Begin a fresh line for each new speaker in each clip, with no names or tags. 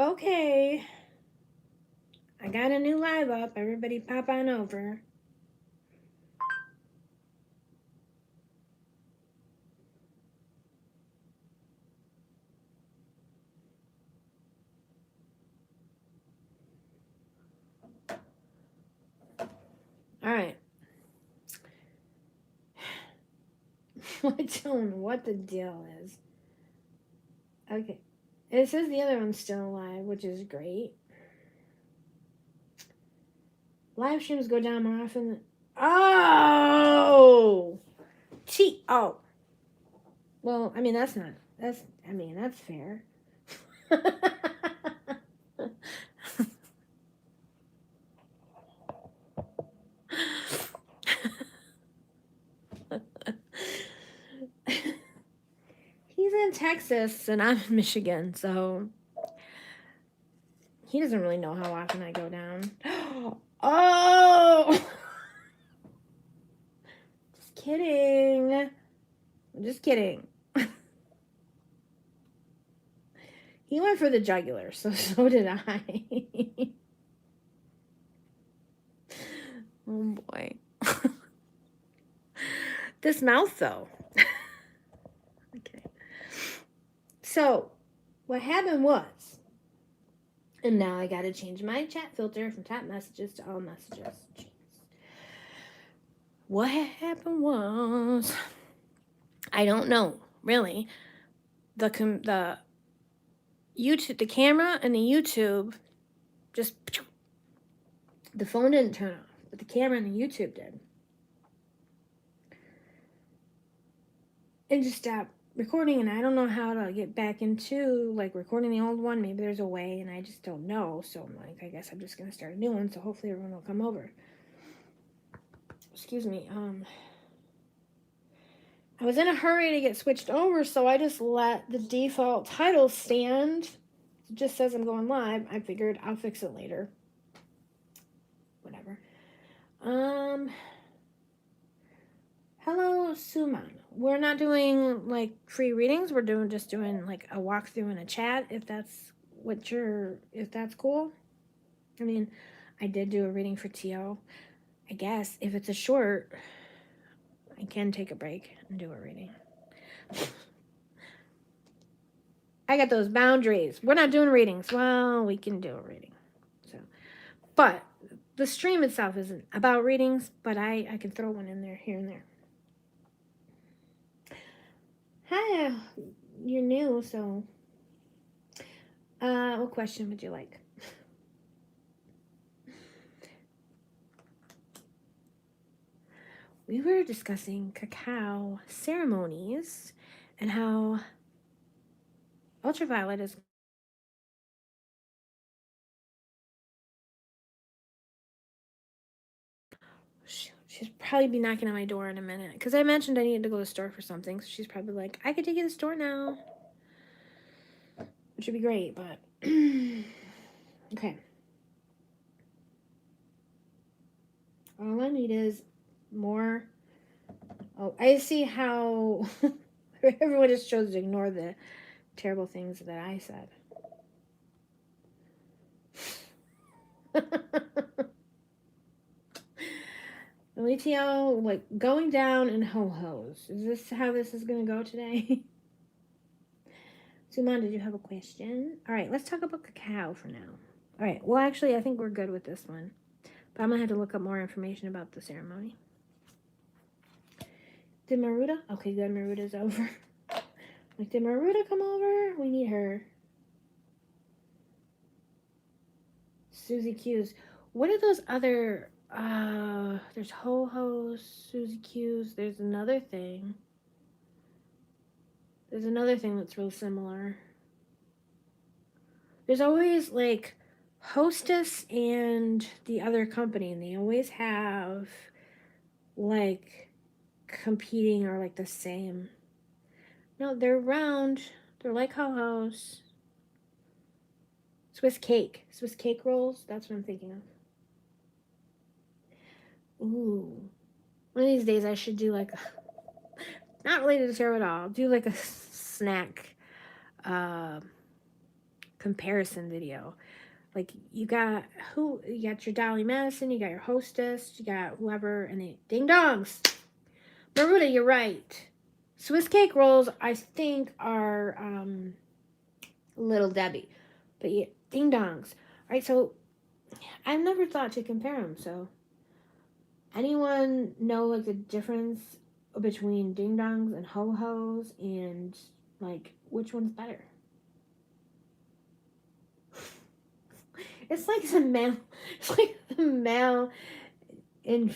Okay. I got a new live up. Everybody pop on over. All right. I don't know what the deal is. Okay. It says the other one's still alive, which is great. Live streams go down more often than... Oh! Oh. Well, I mean, that's not... that's fair. He's in Texas and I'm in Michigan, so he doesn't really know how often I go down. Oh! Just kidding. I'm just kidding. He went for the jugular, so did I. Oh boy. This mouth, though. Okay. So, what happened was, and now I gotta change my chat filter from top messages to all messages. Jeez. What happened was, I don't know, really. The YouTube, the camera and the YouTube, just the phone didn't turn off, but the camera and the YouTube did. It just stopped recording, and I don't know how to get back into like recording the old one. Maybe there's a way, and I just don't know. So I'm like, I guess I'm just gonna start a new one. So hopefully everyone will come over. Excuse me. I was in a hurry to get switched over, so I just let the default title stand. It just says I'm going live. I figured I'll fix it later. Whatever. Hello, Suman. We're not doing like free readings. We're just doing like a walkthrough and a chat. If that's cool. I mean, I did do a reading for T.O. I guess if it's a short, I can take a break and do a reading. I got those boundaries. We're not doing readings. Well, we can do a reading. So, but the stream itself isn't about readings, but I can throw one in there here and there. Hi, you're new, so what question would you like? We were discussing cacao ceremonies and how ultraviolet is... She's probably be knocking on my door in a minute because I mentioned I needed to go to the store for something, so she's probably like, I could take you to the store now, which would be great, but okay. All I need is more... Oh, I see how everyone just chose to ignore the terrible things that I said. Litio, like going down in ho-hos. Is this how this is going to go today? Suman, did you have a question? All right, let's talk about cacao for now. All right, well, actually, I think we're good with this one. But I'm going to have to look up more information about the ceremony. Did Maruda? Okay, good. Maruda's over. Like, did Maruda come over? We need her. Susie Q's. What are those other... there's ho-hos, Susie Q's. There's another thing. There's another thing that's real similar. There's always, like, Hostess and the other company, and they always have, like, competing or, like, the same. No, they're round. They're like ho-hos. Swiss cake rolls. That's what I'm thinking of. Ooh. One of these days I should do, like, not related to tarot at all. Do, like, a snack comparison video. Like, you got your Dolly Madison, you got your hostess, you got whoever, and they ding dongs. Maruta, you're right. Swiss cake rolls, I think, are Little Debbie. But yeah, ding dongs. All right, so I've never thought to compare them. So, anyone know like the difference between ding dongs and ho hos, and like which one's better? It's like the male. It's like the male in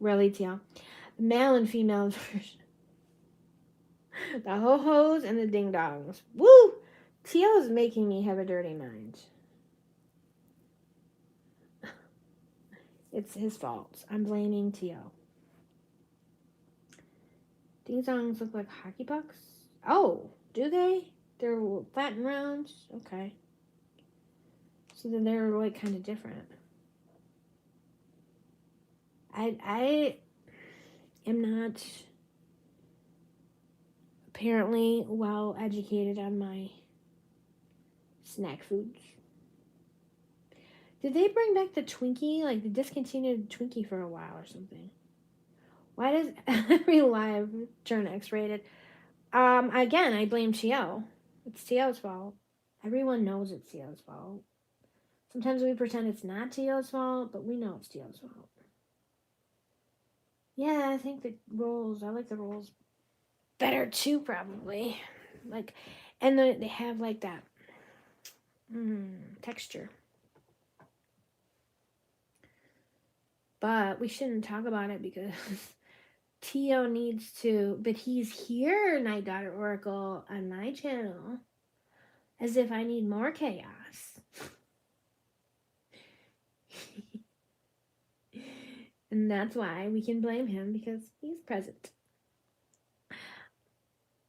really TL, male and female version. The ho hos and the ding dongs. Woo! TL is making me have a dirty mind. It's his fault. I'm blaming TL. Ding dongs look like hockey pucks. Oh, do they? They're flat and round. Okay. So then they're like kind of different. I am not apparently well educated on my snack foods. Did they bring back the Twinkie? Like, they discontinued the Twinkie for a while or something. Why does every live turn X-rated? Again, I blame Tio. It's Tio's fault. Everyone knows it's Tio's fault. Sometimes we pretend it's not Tio's fault, but we know it's Tio's fault. Yeah, I think the rolls, I like the rolls better too, probably. Like, and they have like that texture. But we shouldn't talk about it because Tio needs to, but he's here, Night Daughter Oracle, on my channel, as if I need more chaos. And that's why we can blame him, because he's present.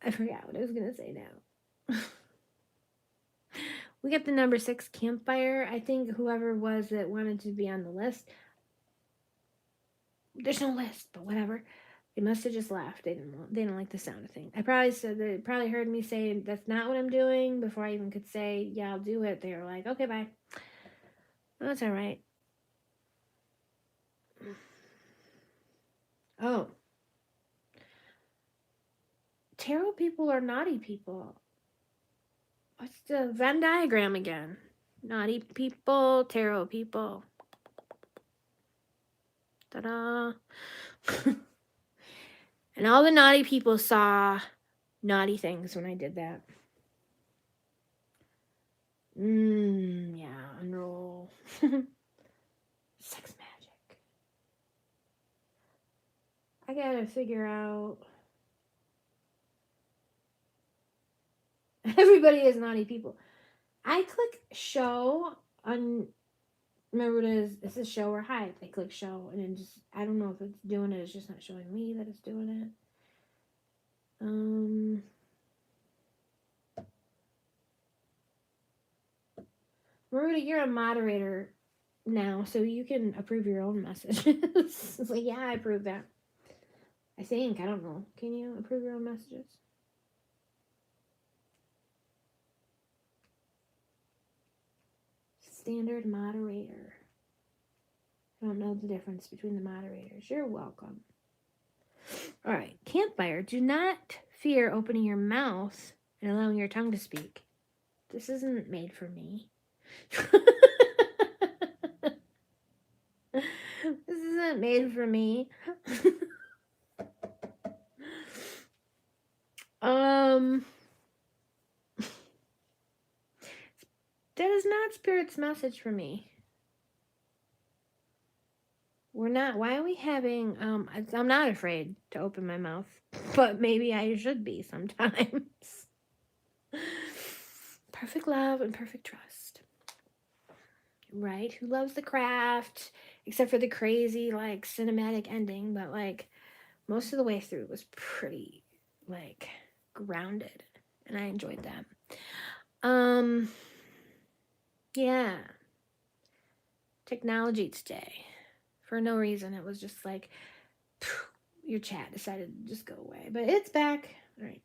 I forgot what I was going to say now. We got the number 6 campfire. I think whoever was that wanted to be on the list, there's no list, but whatever. They must have just laughed. They didn't like the sound of things. I probably said they probably heard me say that's not what I'm doing before I even could say yeah, I'll do it. They were like, okay, bye. Well, that's all right. Oh, tarot people are naughty people. What's the Venn diagram again? Naughty people, tarot people. Ta-da. And all the naughty people saw naughty things when I did that. Yeah, unroll. Sex magic. I gotta figure out. Everybody is naughty people. I click show on. Remember, it's a show or hide. I click show, and then just I don't know if it's doing it. It's just not showing me that it's doing it. Maruta, you're a moderator now, so you can approve your own messages. It's like, yeah, I approve that. I think. I don't know. Can you approve your own messages? Standard moderator. I don't know the difference between the moderators. You're welcome. All right. Campfire. Do not fear opening your mouth and allowing your tongue to speak. This isn't made for me. This isn't made for me. That is not Spirit's message for me. We're not. Why are we having? I'm not afraid to open my mouth, but maybe I should be sometimes. Perfect love and perfect trust. Right? Who loves the craft? Except for the crazy, like, cinematic ending, but, like, most of the way through was pretty, like, grounded, and I enjoyed that. Yeah. Technology today. For no reason. It was just like, your chat decided to just go away. But it's back. All right.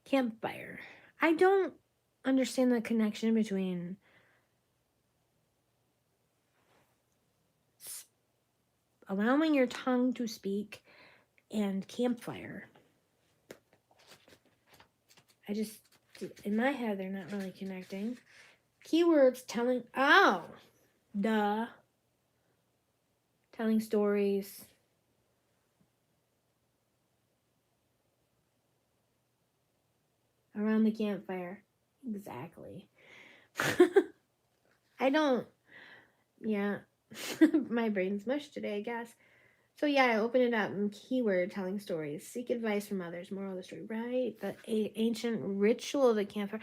Campfire. I don't understand the connection between allowing your tongue to speak and campfire. I just, in my head, they're not really connecting. Keywords telling, oh, duh. Telling stories. Around the campfire. Exactly. I don't, yeah. My brain's mush today, I guess. So yeah, I open it up and keyword telling stories. Seek advice from others. Moral of the story. Right? The ancient ritual of the campfire.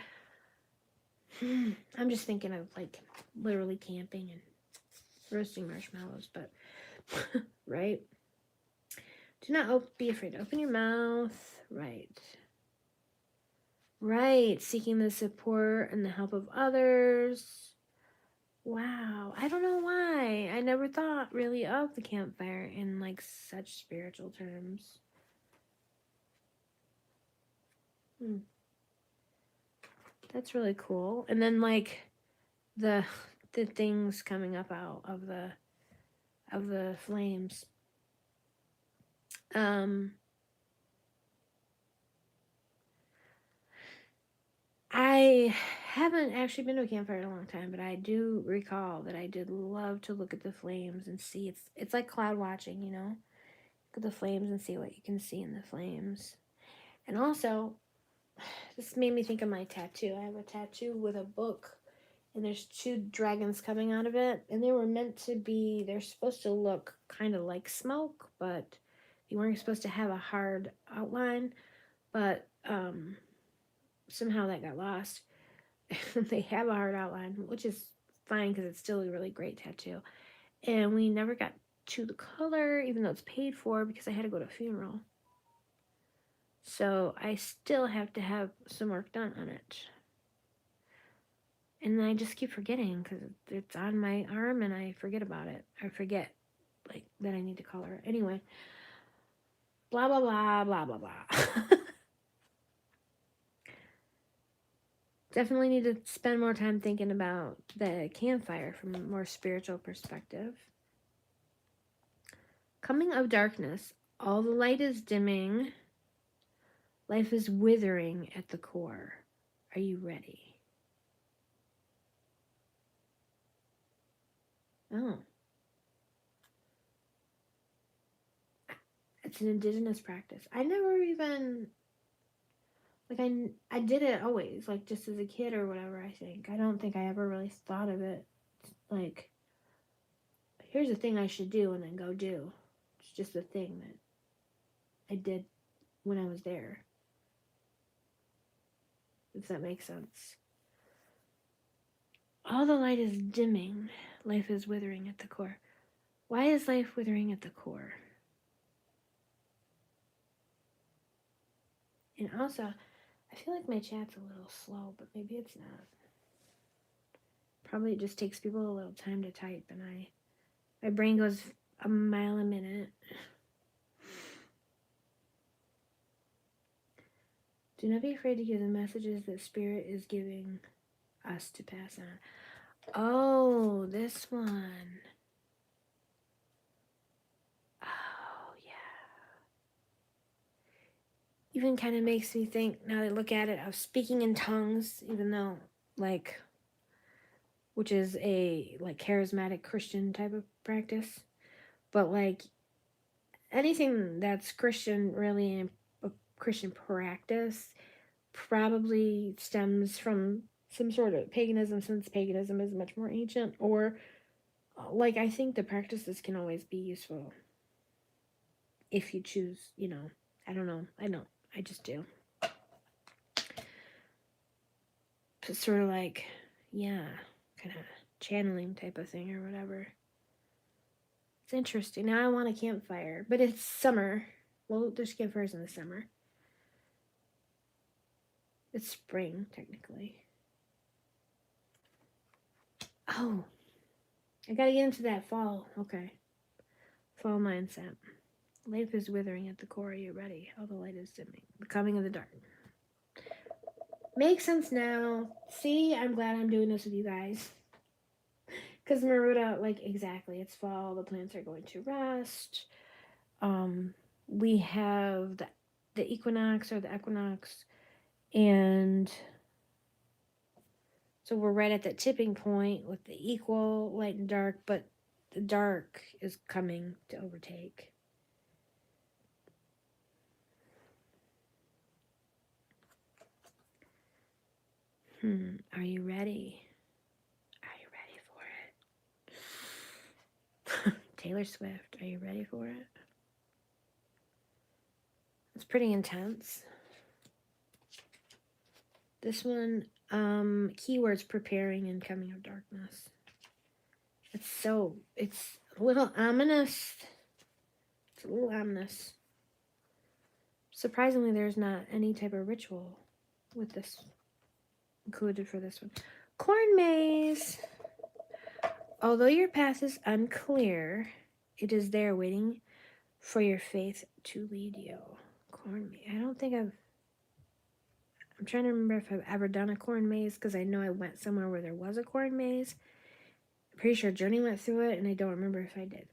I'm just thinking of like literally camping and roasting marshmallows, but right? Do not be afraid to open your mouth. Right. Right. Seeking the support and the help of others. Wow. I don't know why. I never thought really of the campfire in like such spiritual terms. That's really cool. And then like the things coming up out of the flames. I haven't actually been to a campfire in a long time, but I do recall that I did love to look at the flames and see. It's like cloud watching, you know? Look at the flames and see what you can see in the flames. And also, this made me think of my tattoo. I have a tattoo with a book, and there's two dragons coming out of it, and they're supposed to look kind of like smoke, but they weren't supposed to have a hard outline, but somehow that got lost. They have a hard outline, which is fine because it's still a really great tattoo. And we never got to the color, even though it's paid for, because I had to go to a funeral. So I still have to have some work done on it. And I just keep forgetting because it's on my arm and I forget about it. I forget like that I need to color it. Anyway, blah, blah, blah, blah, blah, blah. Definitely need to spend more time thinking about the campfire from a more spiritual perspective. Coming of darkness, all the light is dimming. Life is withering at the core. Are you ready? Oh. It's an indigenous practice. I never even, like, I did it always, like, just as a kid or whatever, I think. I don't think I ever really thought of it, like, here's a thing I should do and then go do. It's just a thing that I did when I was there, if that makes sense. All the light is dimming. Life is withering at the core. Why is life withering at the core? And also, I feel like my chat's a little slow, but maybe it's not. Probably it just takes people a little time to type, and my brain goes a mile a minute. Do not be afraid to give the messages that Spirit is giving us to pass on. Oh, this one. Oh, yeah. Even kind of makes me think, now that I look at it, of speaking in tongues, even though, like, which is a, like, charismatic Christian type of practice. But, like, anything that's Christian, really, a Christian practice, probably stems from some sort of paganism, since paganism is much more ancient, or like I think the practices can always be useful if you choose, you know. I don't know. I just do. It's sort of like, yeah, kind of channeling type of thing or whatever. It's interesting. Now I want a campfire, but it's summer. Well, there's campfires in the summer. It's spring, technically. Oh, I gotta get into that fall. Okay. Fall mindset. Life is withering at the core. Are you ready? All the light is dimming. The coming of the dark. Makes sense now. See, I'm glad I'm doing this with you guys. Because Maruta, like, exactly, it's fall, the plants are going to rest. We have the equinox or the equinox, and so we're right at that tipping point with the equal light and dark, but the dark is coming to overtake. Are you ready? Are you ready for it? Taylor Swift, are you ready for it? It's pretty intense. This one, keywords preparing and coming of darkness. It's a little ominous. It's a little ominous. Surprisingly, there's not any type of ritual with this included for this one. Corn maze. Although your path is unclear, it is there waiting for your faith to lead you. Corn maze. I'm trying to remember if I've ever done a corn maze because I know I went somewhere where there was a corn maze. I'm pretty sure Journey went through it and I don't remember if I did.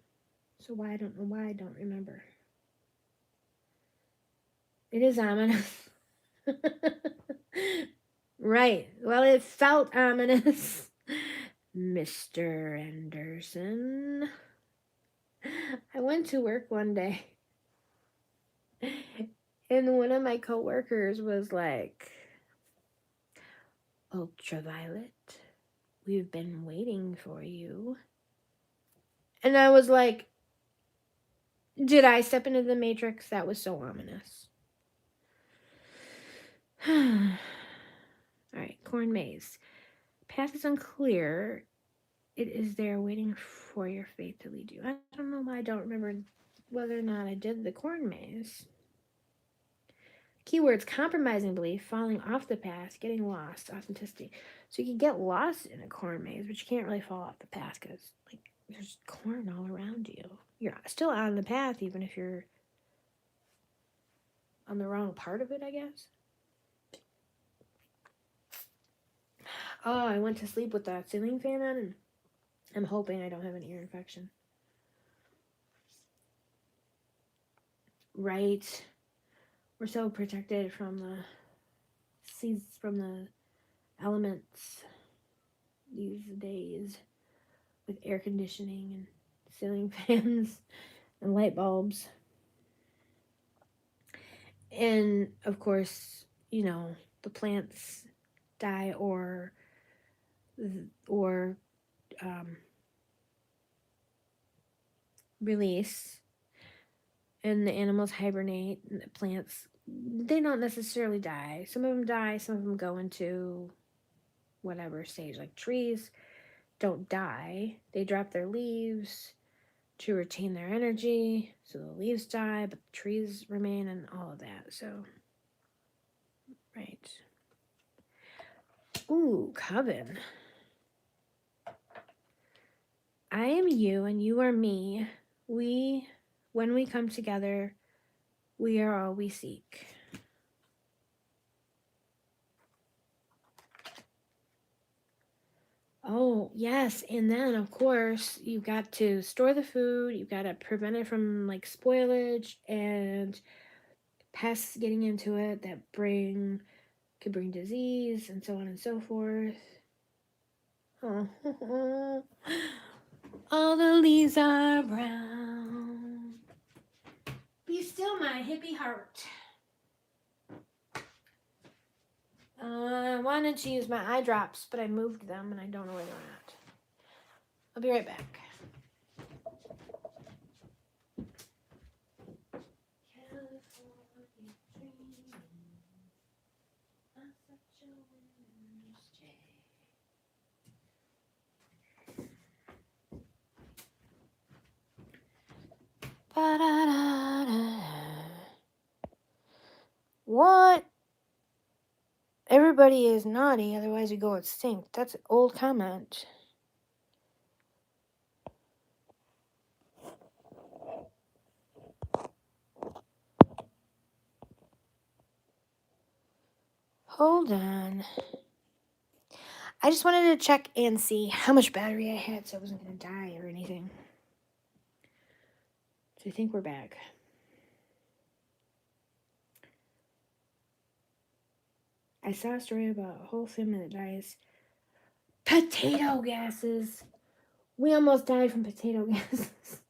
So I don't know why I don't remember. It is ominous. Right. Well, it felt ominous. Mr. Anderson. I went to work one day and one of my coworkers was like, Ultraviolet, we've been waiting for you. And I was like, did I step into the Matrix? That was so ominous. Alright, corn maze. Path is unclear. It is there waiting for your faith to lead you. I don't know why I don't remember whether or not I did the corn maze. Keywords: compromising belief, falling off the path, getting lost, authenticity. So you can get lost in a corn maze, but you can't really fall off the path because like there's corn all around you. You're still on the path even if you're on the wrong part of it, I guess. Oh, I went to sleep with that ceiling fan on and I'm hoping I don't have an ear infection. Right. We're so protected from the seas, from the elements these days with air conditioning and ceiling fans and light bulbs. And of course, the plants die or release, and the animals hibernate, and the plants, they don't necessarily die. Some of them die, some of them go into whatever stage. Like trees don't die, they drop their leaves to retain their energy, so the leaves die, but the trees remain, and all of that. So, right. Ooh, coven. I am you and you are me. When we come together, we are all we seek. Oh, yes. And then, of course, you've got to store the food. You've got to prevent it from, like, spoilage and pests getting into it that could bring disease and so on and so forth. Oh, all the leaves are brown. Be still, my hippie heart. I wanted to use my eye drops, but I moved them and I don't know where they're at. I'll be right back. What? Everybody is naughty, otherwise we go extinct. That's an old comment. Hold on. I just wanted to check and see how much battery I had so I wasn't going to die or anything. So I think we're back. I saw a story about a whole family that dies. Potato gases. We almost died from potato gases.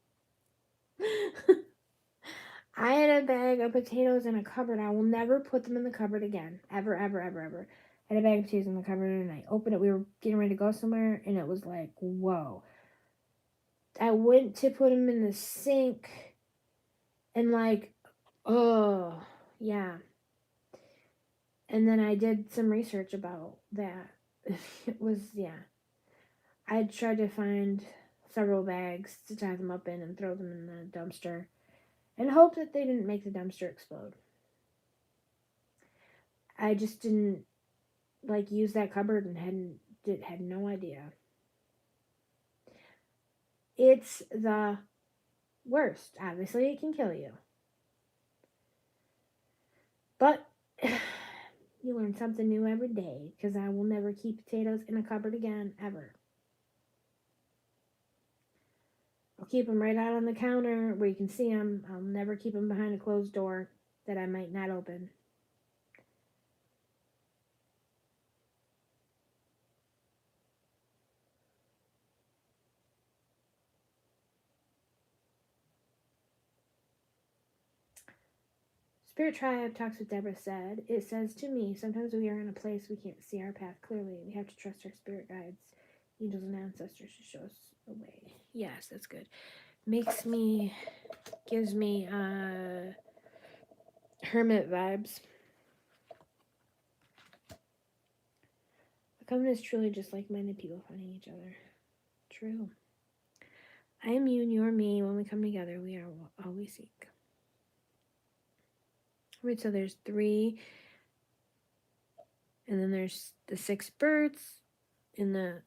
I had a bag of potatoes in a cupboard. I will never put them in the cupboard again. Ever, ever, ever, ever. I had a bag of potatoes in the cupboard and I opened it. We were getting ready to go somewhere and it was like, whoa. I went to put them in the sink and like, oh, yeah. And then I did some research about that. It was, yeah. I tried to find several bags to tie them up in and throw them in the dumpster and hope that they didn't make the dumpster explode. I just didn't like use that cupboard and had no idea. It's the worst. Obviously, it can kill you. But you learn something new every day because I will never keep potatoes in a cupboard again, ever. I'll keep them right out on the counter where you can see them. I'll never keep them behind a closed door that I might not open. Spirit Tribe Talks with Deborah said, it says to me, sometimes we are in a place we can't see our path clearly. We have to trust our spirit guides, angels and ancestors to show us the way. Yes, that's good. Gives me hermit vibes. A covenant is truly just like-minded people finding each other. True. I am you and you are me. When we come together, we are all we seek. Right, so there's 3, and then there's the 6 birds in the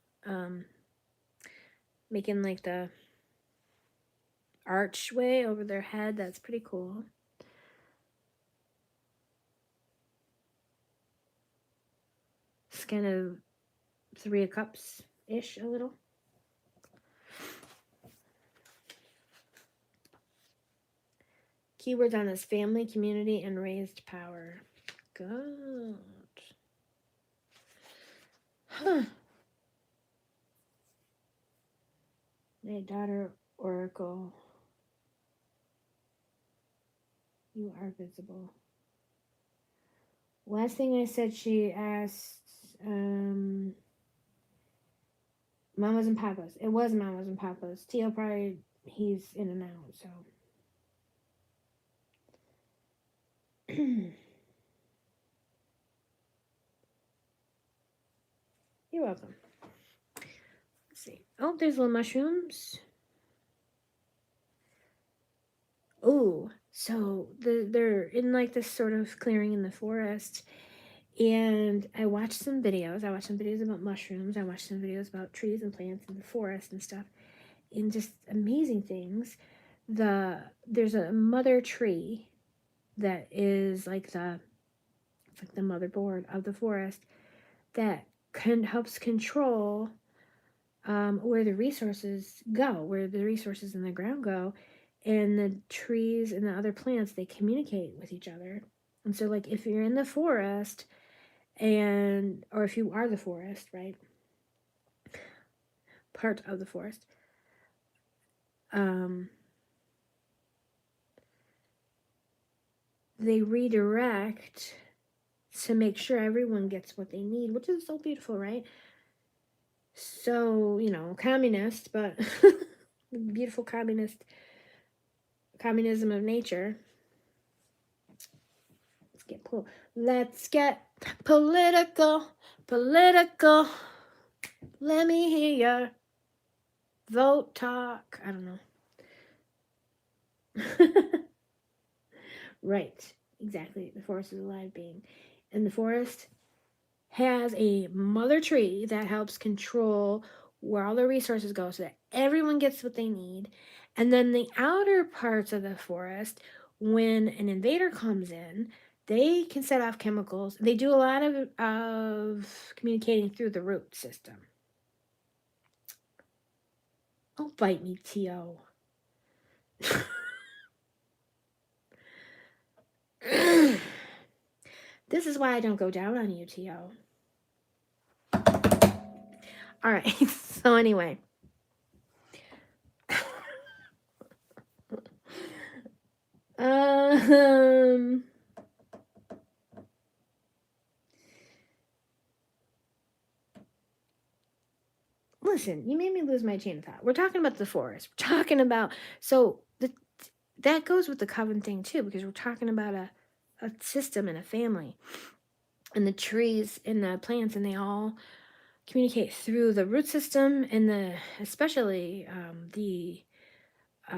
making like the archway over their head. That's pretty cool. It's kind of 3 of Cups ish, a little. Keywords on this: family, community, and raised power. Good. Huh. My daughter Oracle. You are visible. Last thing I said, she asked, Mamas and Papas. It was Mamas and Papas. Teal probably, he's in and out, so. You're welcome. Let's see. Oh, there's little mushrooms. Oh, so they're in like this sort of clearing in the forest. And I watched some videos. I watched some videos about mushrooms. I watched some videos about trees and plants in the forest and stuff. And just amazing things. There's a mother tree that is like the motherboard of the forest that helps control where the resources go, where the resources in the ground go, and the trees and the other plants, they communicate with each other. And so, like, if you're in the forest, or if you are the forest, right, part of the forest, they redirect to make sure everyone gets what they need, which is so beautiful, right? So, communist, but beautiful communism of nature. Let's get political. Let me hear your vote talk. I don't know. Right, exactly. The forest is a live being. And the forest has a mother tree that helps control where all the resources go so that everyone gets what they need. And then the outer parts of the forest, when an invader comes in, they can set off chemicals. They do a lot of communicating through the root system. Oh, bite me, T.O. This is why I don't go down on you, T.O. All right, so anyway. Listen, you made me lose my chain of thought. We're talking about the forest. We're talking about, so that goes with the coven thing too, because we're talking about a system and a family, and the trees and the plants, and they all communicate through the root system, and especially the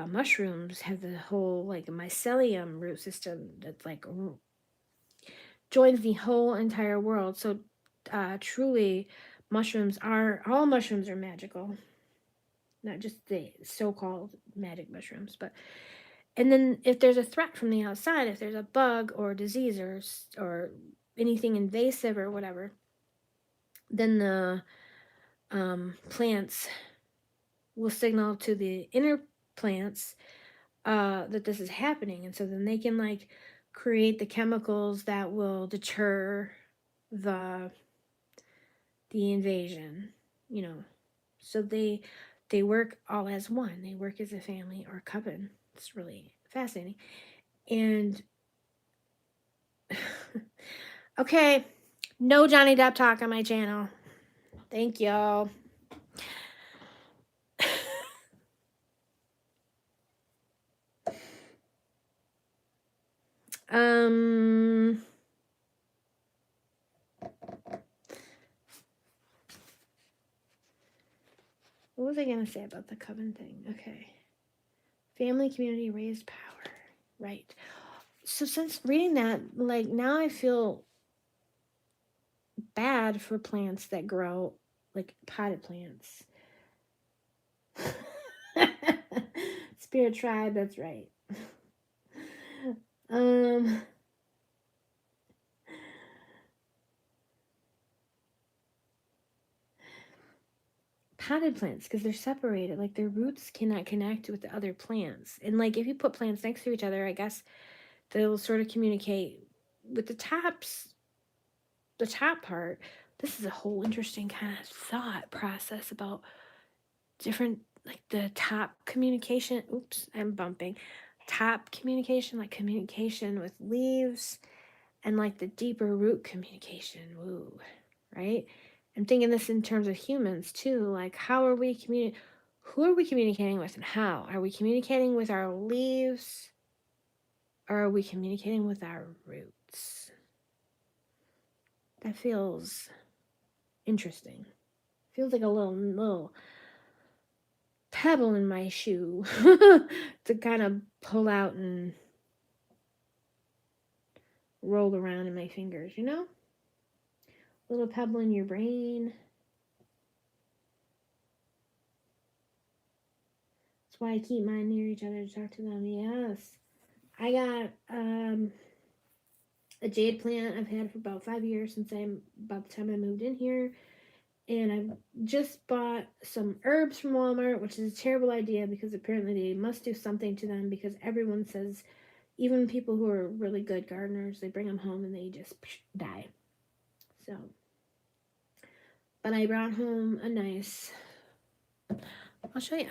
mushrooms have the whole like mycelium root system that's like joins the whole entire world. So truly, all mushrooms are magical, not just the so-called magic mushrooms, but. And then if there's a threat from the outside, if there's a bug or disease or anything invasive or whatever, then the plants will signal to the inner plants that this is happening. And so then they can like create the chemicals that will deter the invasion, you know. So they work all as one. They work as a family or coven. It's really fascinating. And okay, no Johnny Depp talk on my channel. Thank y'all. What was I gonna say about the coven thing? Okay. Family, community, raised power. Right. So since reading that, like now I feel bad for plants that grow, like potted plants. Spirit tribe, that's right. Potted plants, because they're separated, like their roots cannot connect with the other plants. And like if you put plants next to each other, I guess they'll sort of communicate with the top part. This is a whole interesting kind of thought process about different, like the top communication. Oops, I'm bumping. Top communication, like communication with leaves, and like the deeper root communication. Woo, right? I'm thinking this in terms of humans too. Like, how are we who are we communicating with, and how? Are we communicating with our leaves, or are we communicating with our roots? That feels interesting. Feels like a little pebble in my shoe to kind of pull out and roll around in my fingers, you know? A little pebble in your brain. That's why I keep mine near each other to talk to them. Yes. I got a jade plant I've had for about 5 years, since about the time I moved in here. And I just bought some herbs from Walmart, which is a terrible idea because apparently they must do something to them, because everyone says, even people who are really good gardeners, they bring them home and they just die. So, but I brought home a nice, I'll show you.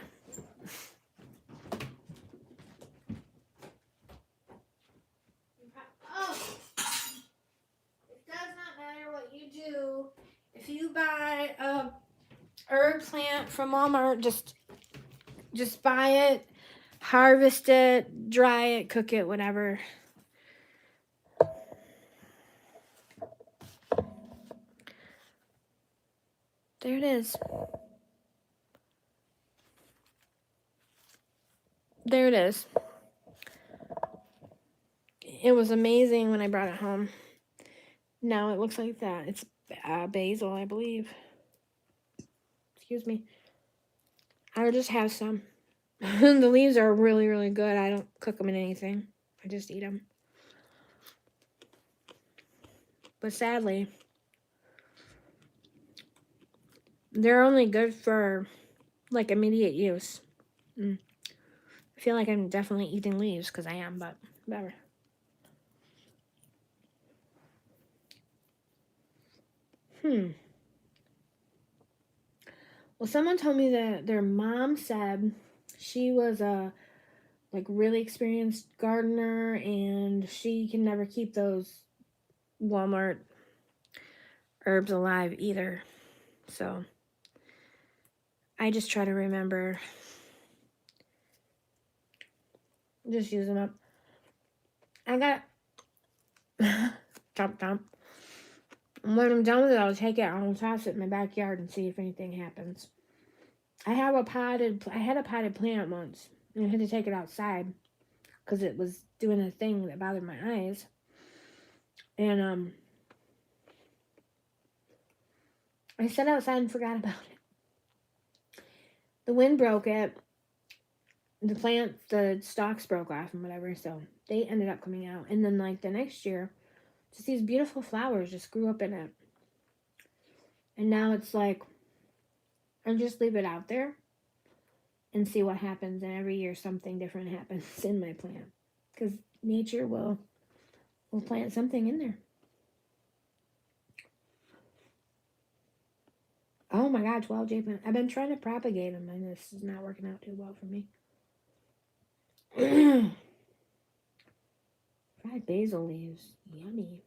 Oh, it does not matter what you do. If you buy a herb plant from Walmart, just buy it, harvest it, dry it, cook it, whatever. There it is. There it is. It was amazing when I brought it home. Now it looks like that. It's basil, I believe. Excuse me. I'll just have some. The leaves are really, really good. I don't cook them in anything. I just eat them. But sadly, they're only good for like immediate use. I feel like I'm definitely eating leaves because I am, but whatever. Well, someone told me that their mom said she was a like really experienced gardener and she can never keep those Walmart herbs alive either. So I just try to remember, just use them up. I got chomp chomp. And when I'm done with it, I'll take it. I'll toss it in my backyard and see if anything happens. I had a potted plant once, and I had to take it outside because it was doing a thing that bothered my eyes. And I sat outside and forgot about it. The wind broke it. The stalks broke off and whatever, so they ended up coming out. And then, like, the next year, just these beautiful flowers just grew up in it. And now it's like, I just leave it out there and see what happens. And every year, something different happens in my plant. Because nature will plant something in there. Oh my God, 12 plants. I've been trying to propagate them, and this is not working out too well for me. Fried basil leaves. Yummy.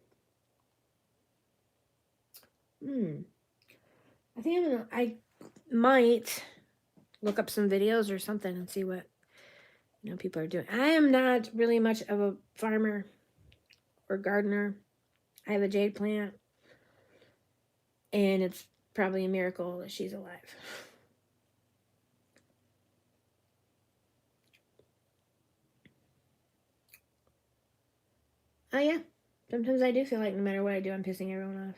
I think I might look up some videos or something and see what people are doing. I am not really much of a farmer or gardener. I have a jade plant, and it's probably a miracle that she's alive. Oh yeah, sometimes I do feel like no matter what I do, I'm pissing everyone off.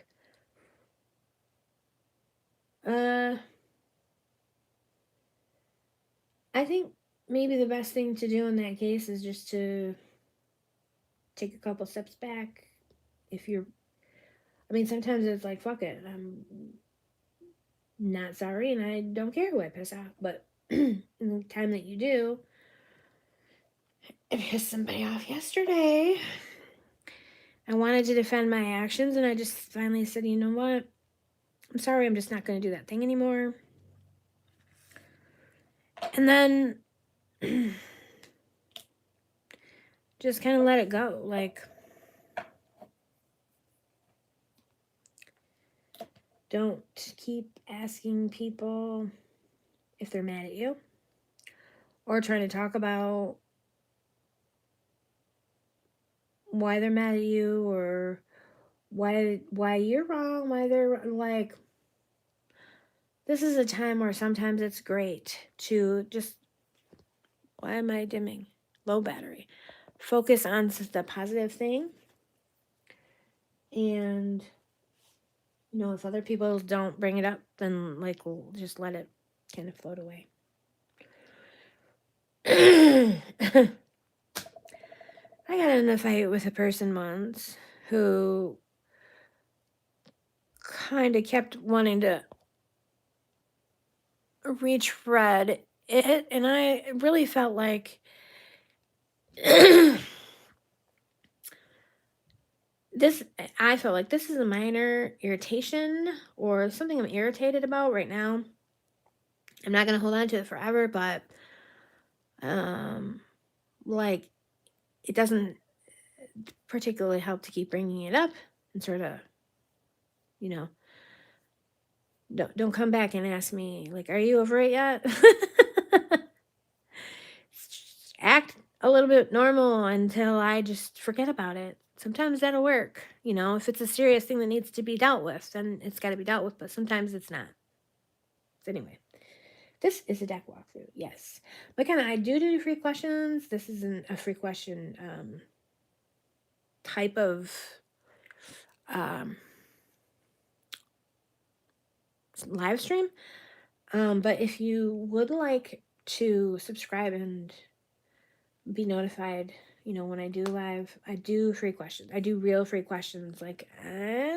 I think maybe the best thing to do in that case is just to take a couple steps back. Sometimes it's like, fuck it, I'm not sorry and I don't care who I piss off. But in the time that you do, I pissed somebody off yesterday. I wanted to defend my actions and I just finally said, you know what? I'm sorry, I'm just not going to do that thing anymore. And then just kind of let it go. Like, don't keep asking people if they're mad at you or trying to talk about why they're mad at you or why you're wrong, why they're like. This is a time where sometimes it's great to just, why am I dimming? Low battery. Focus on the positive thing. And, if other people don't bring it up, then, like, we'll just let it kind of float away. I got in a fight with a person once who kind of kept wanting to retread it, and I really felt like I felt like this is a minor irritation or something I'm irritated about right now. I'm not going to hold on to it forever, but like, it doesn't particularly help to keep bringing it up and sort of, don't come back and ask me, like, are you over it yet? Act a little bit normal until I just forget about it. Sometimes that'll work. If it's a serious thing that needs to be dealt with, then it's got to be dealt with, but sometimes it's not. So anyway, this is a deck walkthrough, yes. But kind of, I do free questions. This isn't a free question type of live stream. But if you would like to subscribe and be notified, you know, when I do live, I do free questions. I do real free questions. Like,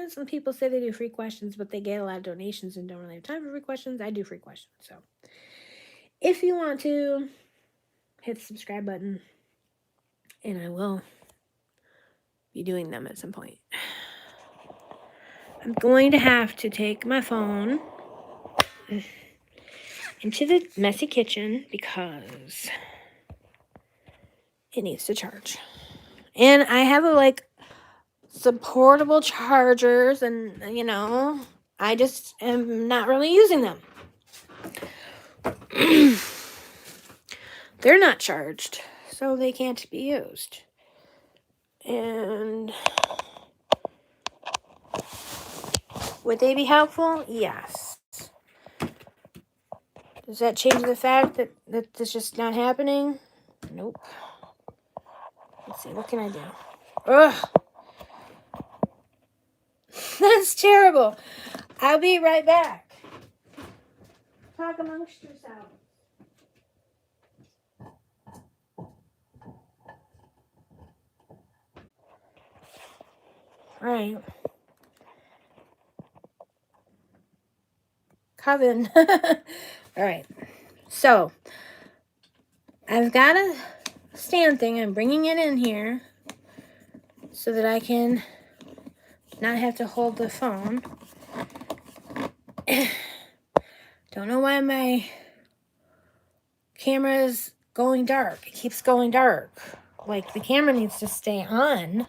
some people say they do free questions, but they get a lot of donations and don't really have time for free questions. I do free questions. So if you want to, hit the subscribe button, and I will be doing them at some point. I'm going to have to take my phone into the messy kitchen because it needs to charge. And I have some portable chargers, and you know, I just am not really using them. They're not charged, so they can't be used. And would they be helpful? Yes. Does that change the fact that it's just not happening? Nope. Let's see, what can I do? Ugh. That's terrible. I'll be right back. Talk amongst yourselves. All right. Coven. All right. So, I've got a stand thing. I'm bringing it in here so that I can not have to hold the phone. Don't know why my camera is going dark. It keeps going dark. Like, the camera needs to stay on.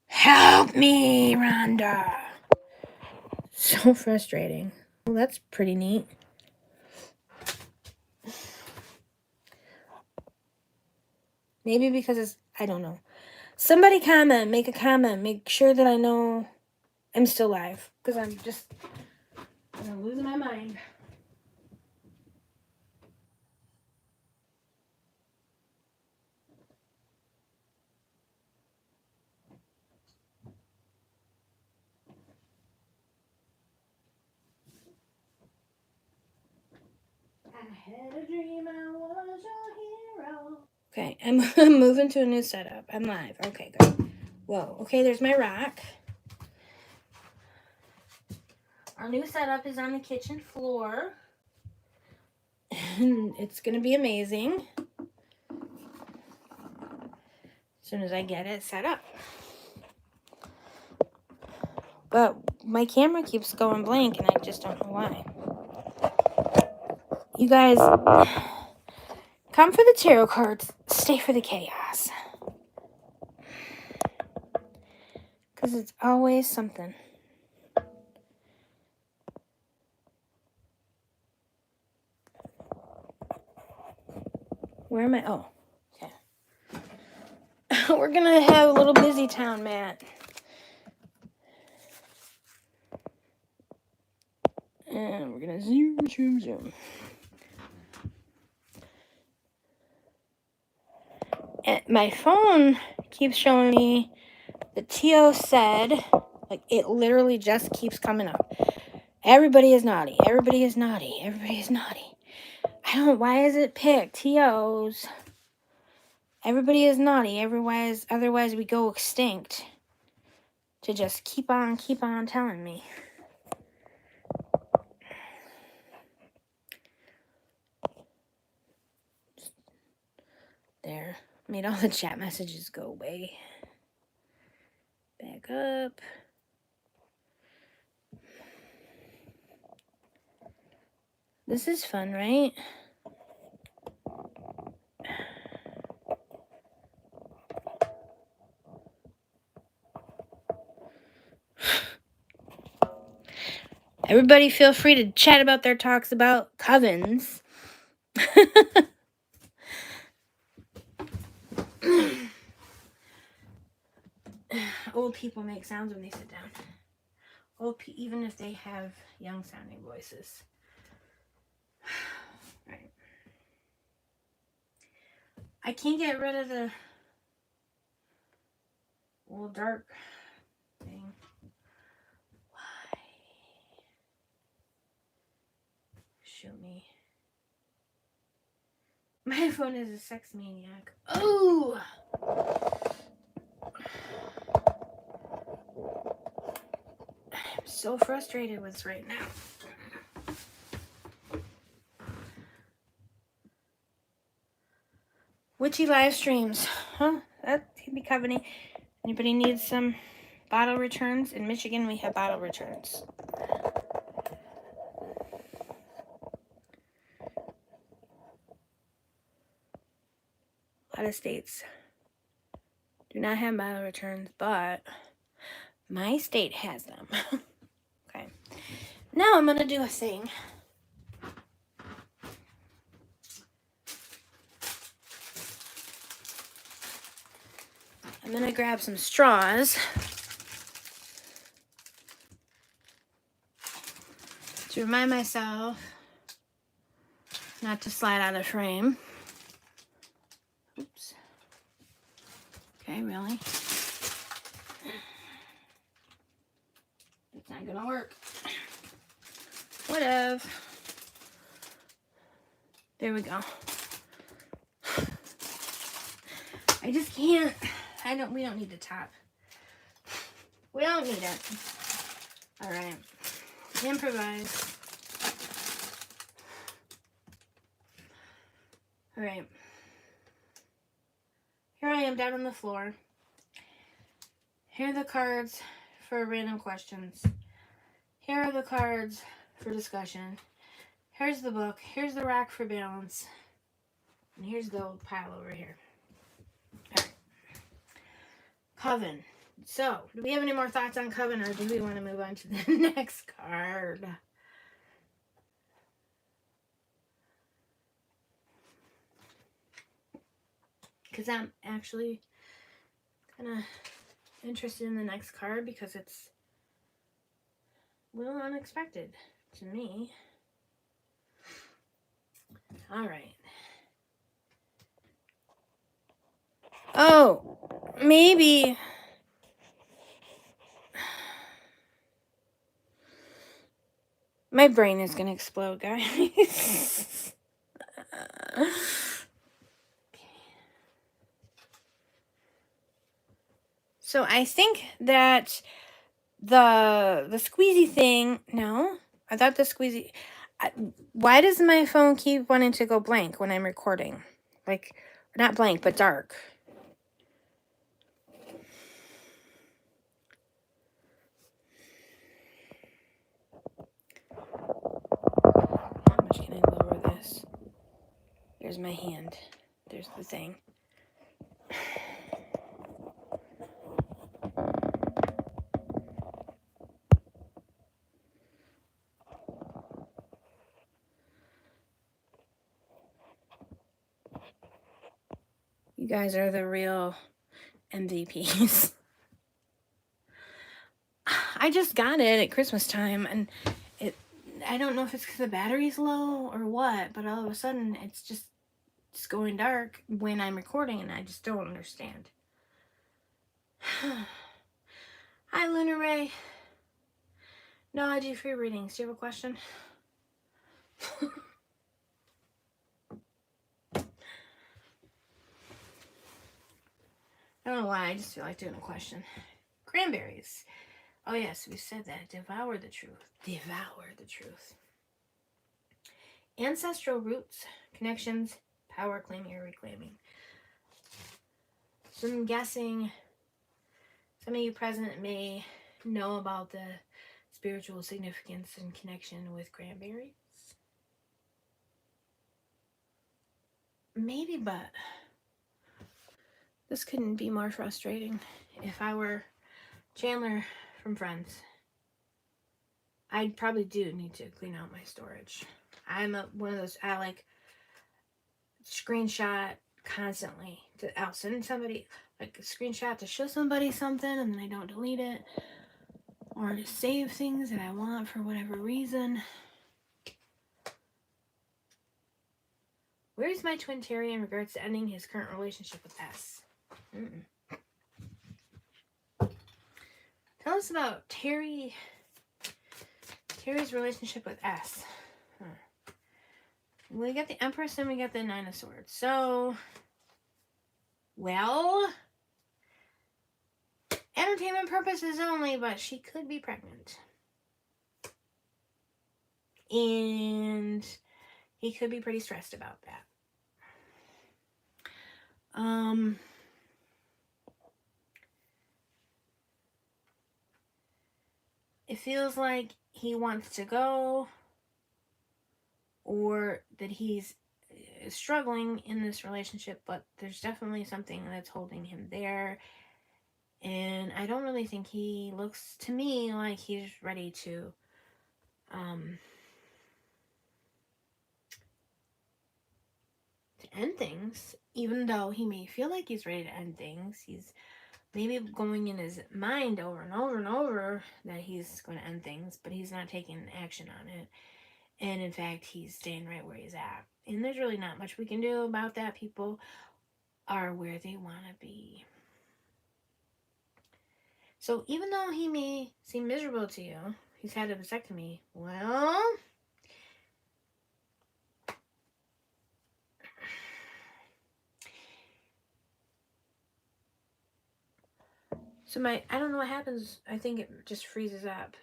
Help me, Rhonda. So frustrating. Well, that's pretty neat. Maybe because it's, I don't know. Somebody comment, make a comment, make sure that I know I'm still live. Because I'm losing my mind. I had a dream I was your hero. Okay, I'm moving to a new setup. I'm live. Okay, good. Whoa. Okay, there's my rack. Our new setup is on the kitchen floor. And it's going to be amazing as soon as I get it set up. But my camera keeps going blank, and I just don't know why. You guys, come for the tarot cards, stay for the chaos. Because it's always something. Where am I? Oh, okay. We're going to have a little busy town, Matt. And we're going to zoom. And my phone keeps showing me the TO said, like, it literally just keeps coming up. Everybody is naughty. Everybody is naughty. Everybody is naughty. Why is it picked? TOs. Everybody is naughty. Otherwise we go extinct. To just keep on telling me. There. Made all the chat messages go away. Back up. This is fun, right? Everybody feel free to chat about their talks about covens. Old people make sounds when they sit down. Even if they have young sounding voices. Right. I can't get rid of the little dark thing. Why? Shoot me. My phone is a sex maniac. Oh! I'm so frustrated with this right now. Witchy live streams. Huh? That could be company. Anybody needs some bottle returns? In Michigan, we have bottle returns. A lot of states do not have bottle returns, but my state has them. Okay. Now I'm going to do a thing. I'm going to grab some straws to remind myself not to slide out of frame. Oops. Okay, really? It's not going to work. Whatever. There we go. I just can't. We don't need the top. We don't need it. All right. Improvise. All right. Here I am down on the floor. Here are the cards for random questions. Here are the cards for discussion. Here's the book. Here's the rack for balance. And here's the old pile over here. All right. Coven. So, do we have any more thoughts on Coven, or do we want to move on to the next card? Because I'm actually kind of interested in the next card because it's a little unexpected to me. All right. Oh, maybe. My brain is going to explode, guys. So I think that the squeezy thing, no, I thought the squeezy, why does my phone keep wanting to go blank when I'm recording? Like, not blank, but dark. How much can I lower this? There's my hand. There's the thing. You guys are the real MVPs. I just got it at Christmas time, and I don't know if it's because the battery's low or what, but all of a sudden it's just going dark when I'm recording, and I just don't understand. Hi, Lunar Ray. No, I do free readings. Do you have a question? I don't know why, I just feel like doing a question. Cranberries. Oh yes, we said that. Devour the truth. Devour the truth. Ancestral roots, connections, power claiming or reclaiming. So I'm guessing some of you present may know about the spiritual significance and connection with cranberries. Maybe, but this couldn't be more frustrating. If I were Chandler from Friends, I probably do need to clean out my storage. I'm one of those, I like screenshot constantly. I'll send somebody like a screenshot to show somebody something, and then I don't delete it. Or to save things that I want for whatever reason. Where's my twin Terry in regards to ending his current relationship with S? Tell us about Terry's relationship with S. We got the Empress and we got the Nine of Swords. So, well, entertainment purposes only, but she could be pregnant. And he could be pretty stressed about that. It feels like he wants to go, or that he's struggling in this relationship, but there's definitely something that's holding him there. And I don't really think he looks to me like he's ready to end things, even though he may feel like he's ready to end things. He's maybe going in his mind over and over and over that he's going to end things, but he's not taking action on it. And in fact, he's staying right where he's at. And there's really not much we can do about that. People are where they want to be. So even though he may seem miserable to you, he's had a vasectomy. Well, so I don't know what happens. I think it just freezes up.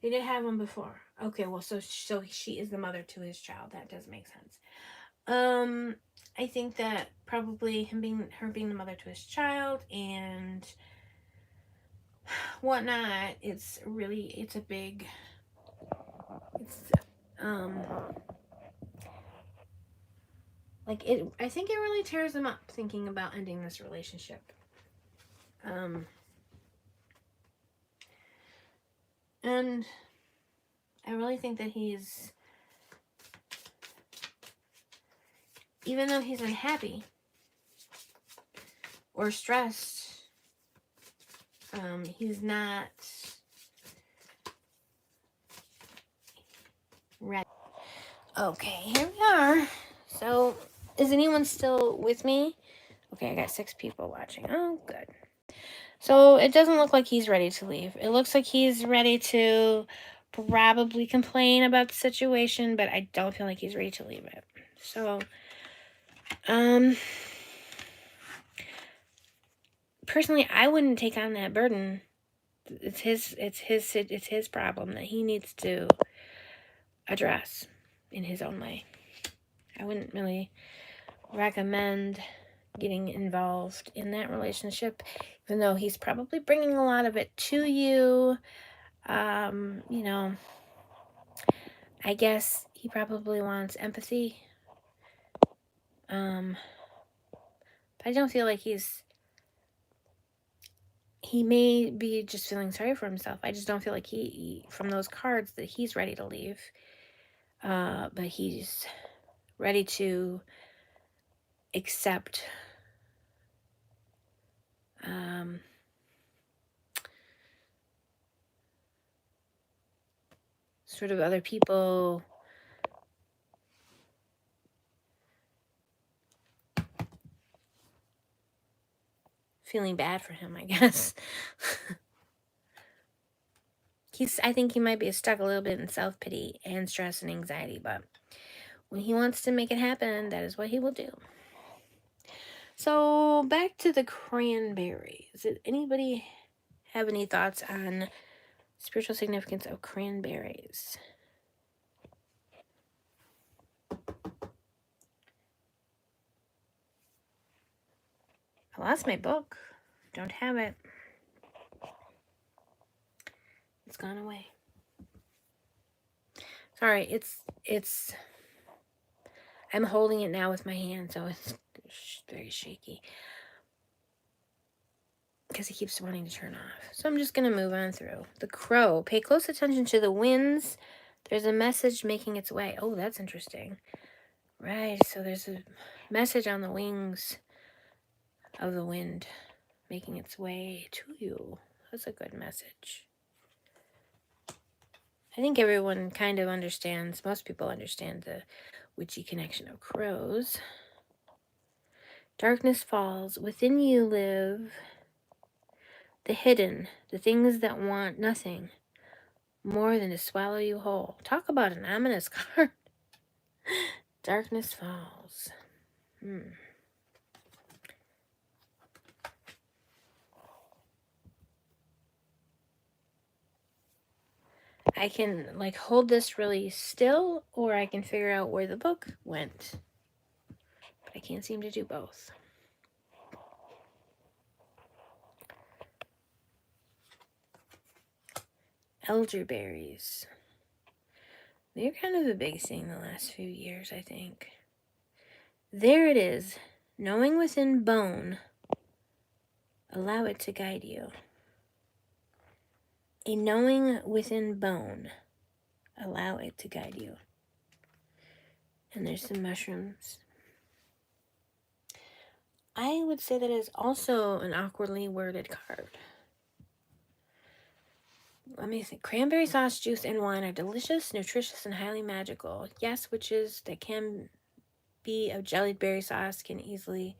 They did have one before. Okay, well, so she is the mother to his child. That does make sense. I think that probably her being the mother to his child and whatnot. It's a big. It's like it. I think it really tears him up thinking about ending this relationship. And I really think that he's, even though he's unhappy or stressed, he's not ready. Okay, here we are. So, is anyone still with me? Okay, I got 6 people watching. Oh, good. So, it doesn't look like he's ready to leave. It looks like he's ready to probably complain about the situation, but I don't feel like he's ready to leave it. So, personally, I wouldn't take on that burden. It's his problem that he needs to address in his own way. I wouldn't really recommend getting involved in that relationship, even though he's probably bringing a lot of it to you. You know, I guess he probably wants empathy. But I don't feel like he may be just feeling sorry for himself. I just don't feel like he from those cards that he's ready to leave. But he's ready to accept sort of other people feeling bad for him, I guess. I think he might be stuck a little bit in self-pity and stress and anxiety, but when he wants to make it happen, that is what he will do. So back to the cranberries. Did anybody have any thoughts on spiritual significance of cranberries? I lost my book. Don't have it. It's gone away. Sorry, it's I'm holding it now with my hand, so it's very shaky. Because he keeps wanting to turn off. So I'm just going to move on through. The crow. Pay close attention to the winds. There's a message making its way. Oh, that's interesting. Right, so there's a message on the wings of the wind making its way to you. That's a good message. I think everyone kind of understands, most people understand the witchy connection of crows. Darkness falls. Within you live the hidden, the things that want nothing more than to swallow you whole. Talk about an ominous card. Darkness falls. I can like hold this really still, or I can figure out where the book went. But I can't seem to do both. Elderberries. They're kind of a big thing the last few years, I think. There it is. Knowing within bone. Allow it to guide you. A knowing within bone. Allow it to guide you. And there's some mushrooms. I would say that is also an awkwardly worded card. Let me think. Cranberry sauce, juice, and wine are delicious, nutritious, and highly magical. Yes, witches that can be of jellied berry sauce can easily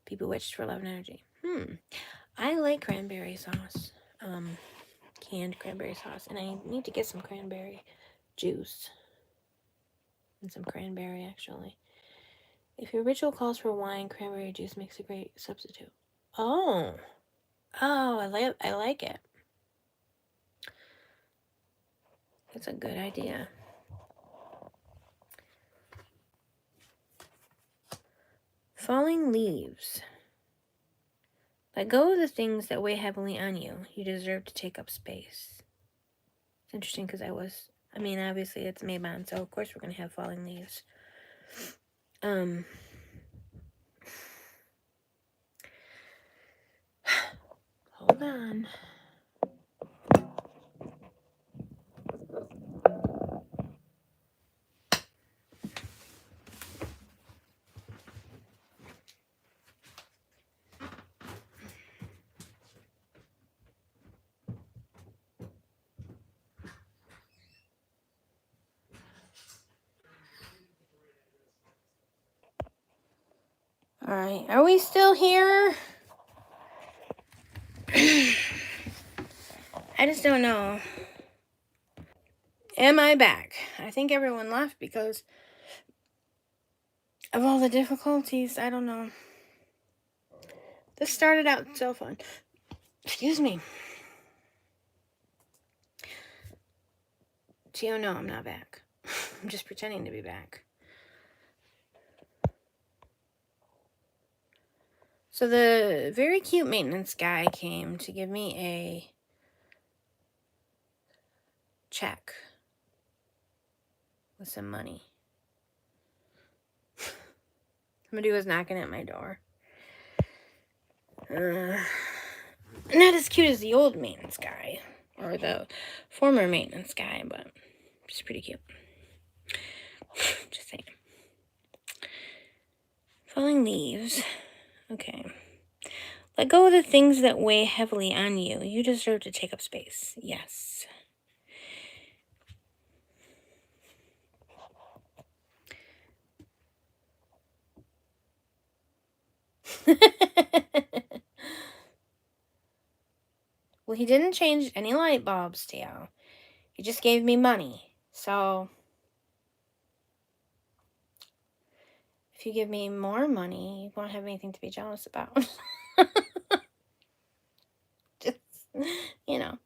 be bewitched for love and energy. I like cranberry sauce. Canned cranberry sauce. And I need to get some cranberry juice. And some cranberry, actually. If your ritual calls for wine, cranberry juice makes a great substitute. Oh, I like it. That's a good idea. Falling leaves. Let go of the things that weigh heavily on you. You deserve to take up space. It's interesting because obviously it's Mabon, so of course we're going to have falling leaves. Hold on. All right, are we still here? I just don't know. Am I back? I think everyone left because of all the difficulties. I don't know. This started out so fun. Excuse me. Gio, no, I'm not back. I'm just pretending to be back. So the very cute maintenance guy came to give me a check with some money. Somebody was knocking at my door. Not as cute as the old maintenance guy, or the former maintenance guy, but just pretty cute. Just saying. Falling leaves. Okay. Let go of the things that weigh heavily on you. You deserve to take up space. Yes. Well, he didn't change any light bulbs, Theo. He just gave me money. So, if you give me more money, you won't have anything to be jealous about. Just, you know.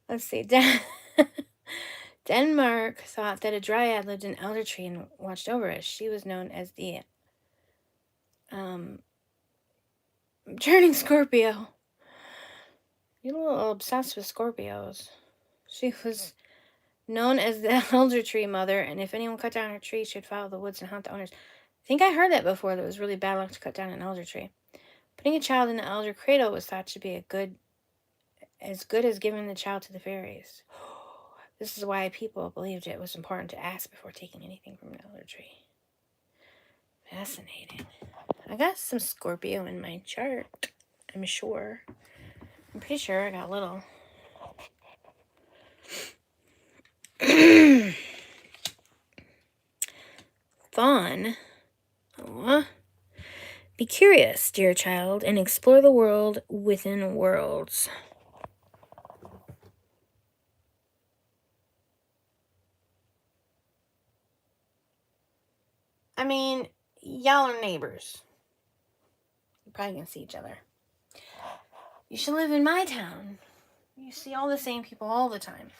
Let's see. Denmark thought that a dryad lived in elder tree and watched over it. She was known as the turning Scorpio. You're a little obsessed with Scorpios. She was known as the elder tree mother, and if anyone cut down her tree, she'd follow the woods and hunt the owners. I think I heard that before, that it was really bad luck to cut down an elder tree. Putting a child in the elder cradle was thought to be as good as giving the child to the fairies. This is why people believed it was important to ask before taking anything from an elder tree. Fascinating. I got some Scorpio in my chart, I'm sure. I'm pretty sure I got a little. Fawn. Be curious, dear child, and explore the world within worlds. I mean, y'all are neighbors. You probably can see each other. You should live in my town. You see all the same people all the time.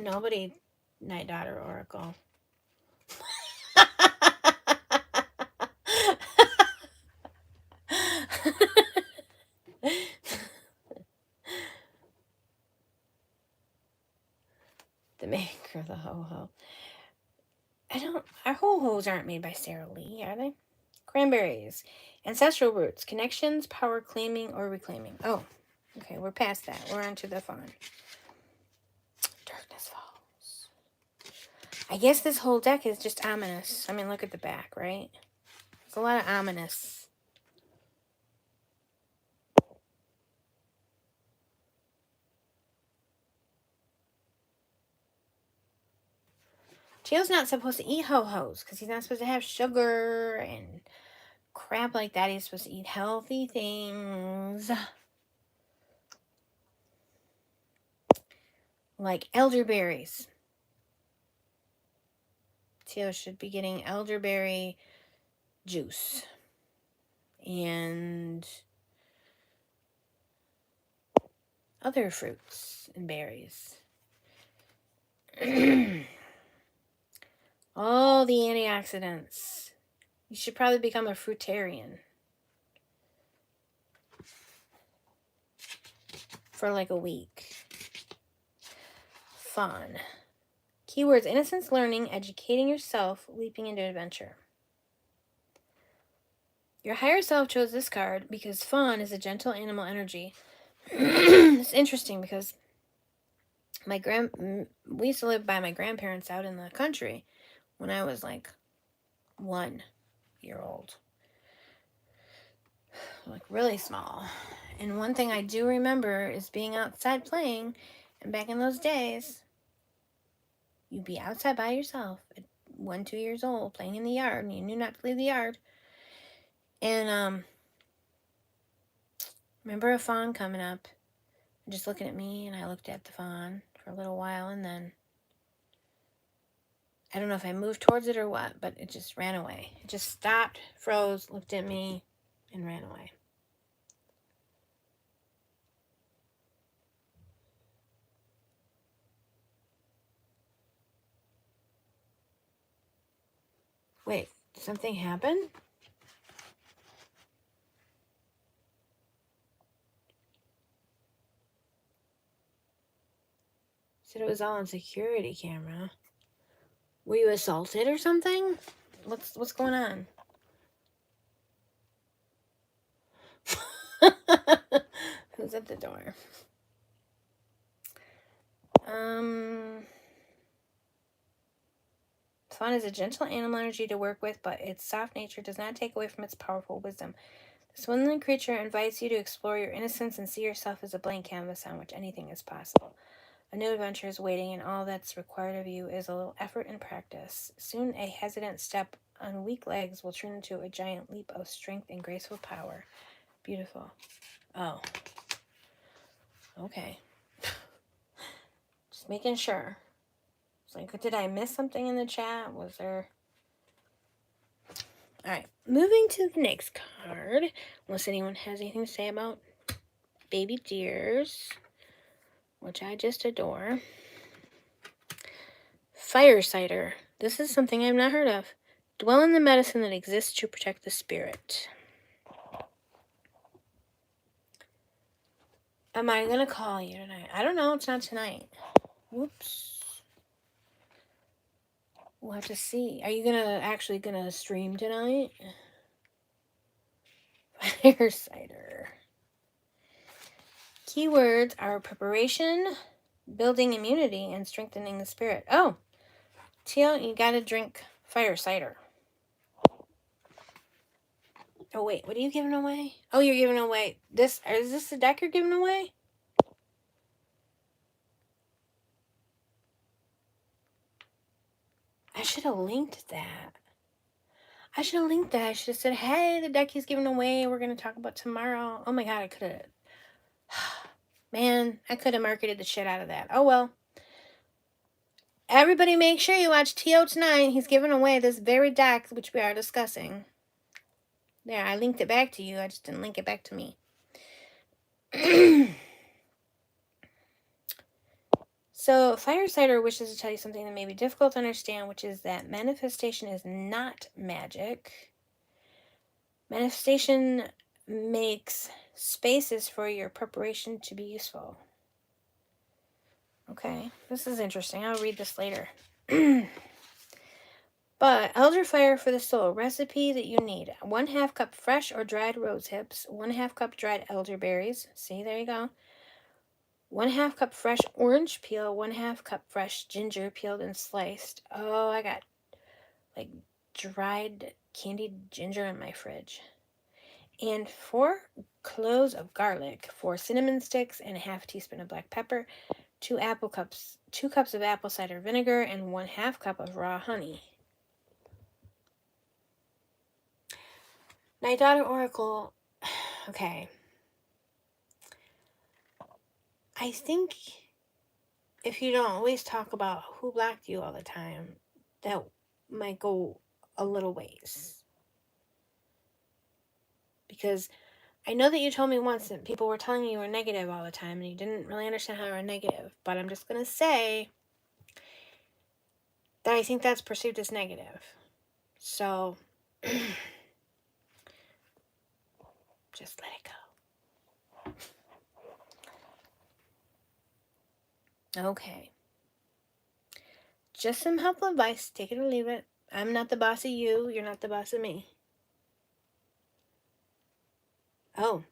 Nobody, Night Daughter Oracle. The maker of the ho-ho. Our ho-hos aren't made by Sarah Lee, are they? Cranberries. Ancestral roots. Connections, power claiming, or reclaiming. Oh, okay, we're past that. We're on to the fun. Darkness Falls. I guess this whole deck is just ominous. I mean, look at the back, right? There's a lot of ominous. Teal's not supposed to eat ho-hos because he's not supposed to have sugar and crap like that. He's supposed to eat healthy things like elderberries. Teal should be getting elderberry juice and other fruits and berries. All the antioxidants. You should probably become a fruitarian for like a week. Fun. Keywords: innocence, learning, educating yourself, leaping into adventure. Your higher self chose this card because Fawn is a gentle animal energy. It's interesting because we used to live by my grandparents out in the country when I was like 1 year old. Like really small. And one thing I do remember is being outside playing. And back in those days, you'd be outside by yourself at 1, 2 years old playing in the yard. And you knew not to leave the yard. And remember a fawn coming up and just looking at me. And I looked at the fawn for a little while. And then I don't know if I moved towards it or what, but it just ran away. It just stopped, froze, looked at me, and ran away. Wait, something happened? Said it was all on security camera. Were you assaulted or something? What's going on? Who's at the door? Fawn is a gentle animal energy to work with, but its soft nature does not take away from its powerful wisdom. This woodland creature invites you to explore your innocence and see yourself as a blank canvas on which anything is possible. A new adventure is waiting, and all that's required of you is a little effort and practice. Soon a hesitant step on weak legs will turn into a giant leap of strength and graceful power. Beautiful. Oh. Okay. Just making sure. It's like, did I miss something in the chat? Was there... Alright, moving to the next card. Unless anyone has anything to say about baby deers, which I just adore. Firesider. This is something I've not heard of. Dwell in the medicine that exists to protect the spirit. Am I going to call you tonight? I don't know. It's not tonight. Whoops. We'll have to see. Are you actually going to stream tonight? Firesider. Keywords are preparation, building immunity, and strengthening the spirit. Oh, Teal, you got to drink fire cider. Oh, wait. What are you giving away? Oh, you're giving away this. Is this the deck you're giving away? I should have linked that. I should have said, hey, the deck he's giving away, we're going to talk about tomorrow. Oh, my God. I could have. Man, I could have marketed the shit out of that. Oh, well. Everybody make sure you watch T.O. tonight. He's giving away this very deck, which we are discussing. There, I linked it back to you. I just didn't link it back to me. So, Firesider wishes to tell you something that may be difficult to understand, which is that manifestation is not magic. Manifestation makes spaces for your preparation to be useful. Okay, this is interesting. I'll read this later. But elderfire for the soul recipe that you need: 1/2 cup fresh or dried rose hips, 1/2 cup dried elderberries. See, there you go. 1/2 cup fresh orange peel, 1/2 cup fresh ginger peeled and sliced. Oh, I got like dried candied ginger in my fridge. And 4 cloves of garlic, 4 cinnamon sticks, and 1/2 teaspoon of black pepper, 2 cups of apple cider vinegar, and 1/2 cup of raw honey. Night Daughter Oracle. Okay. I think if you don't always talk about who blocked you all the time, that might go a little ways. Because I know that you told me once that people were telling you were negative all the time and you didn't really understand how you were negative. But I'm just going to say that I think that's perceived as negative. So, just let it go. Okay. Just some helpful advice. Take it or leave it. I'm not the boss of you. You're not the boss of me. Oh.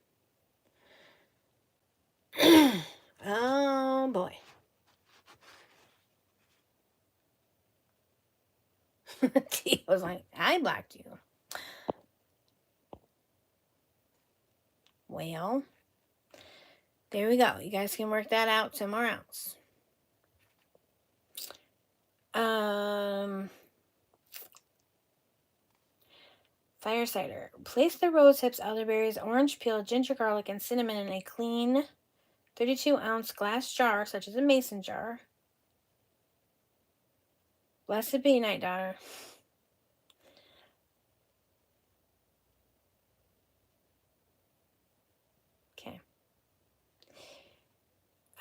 Oh, boy. T was like, I blocked you. Well, there we go. You guys can work that out somewhere else. Firesider. Place the rose hips, elderberries, orange peel, ginger, garlic, and cinnamon in a clean 32-ounce glass jar, such as a mason jar. Blessed be, Night Daughter. Okay.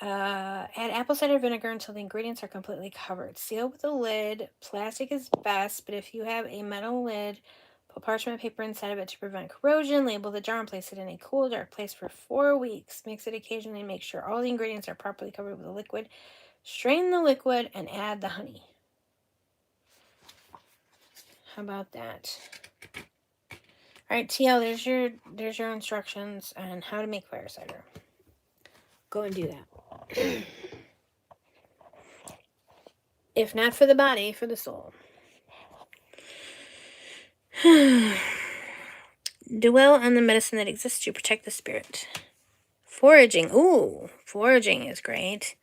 Add apple cider vinegar until the ingredients are completely covered. Seal with a lid. Plastic is best, but if you have a metal lid, put parchment paper inside of it to prevent corrosion. Label the jar and place it in a cool, dark place for 4 weeks. Mix it occasionally and make sure all the ingredients are properly covered with the liquid. Strain the liquid and add the honey. How about that? All right, TL, there's your instructions on how to make fire cider. Go and do that. If not for the body, for the soul. Dwell on the medicine that exists to protect the spirit. Foraging. Ooh, foraging is great.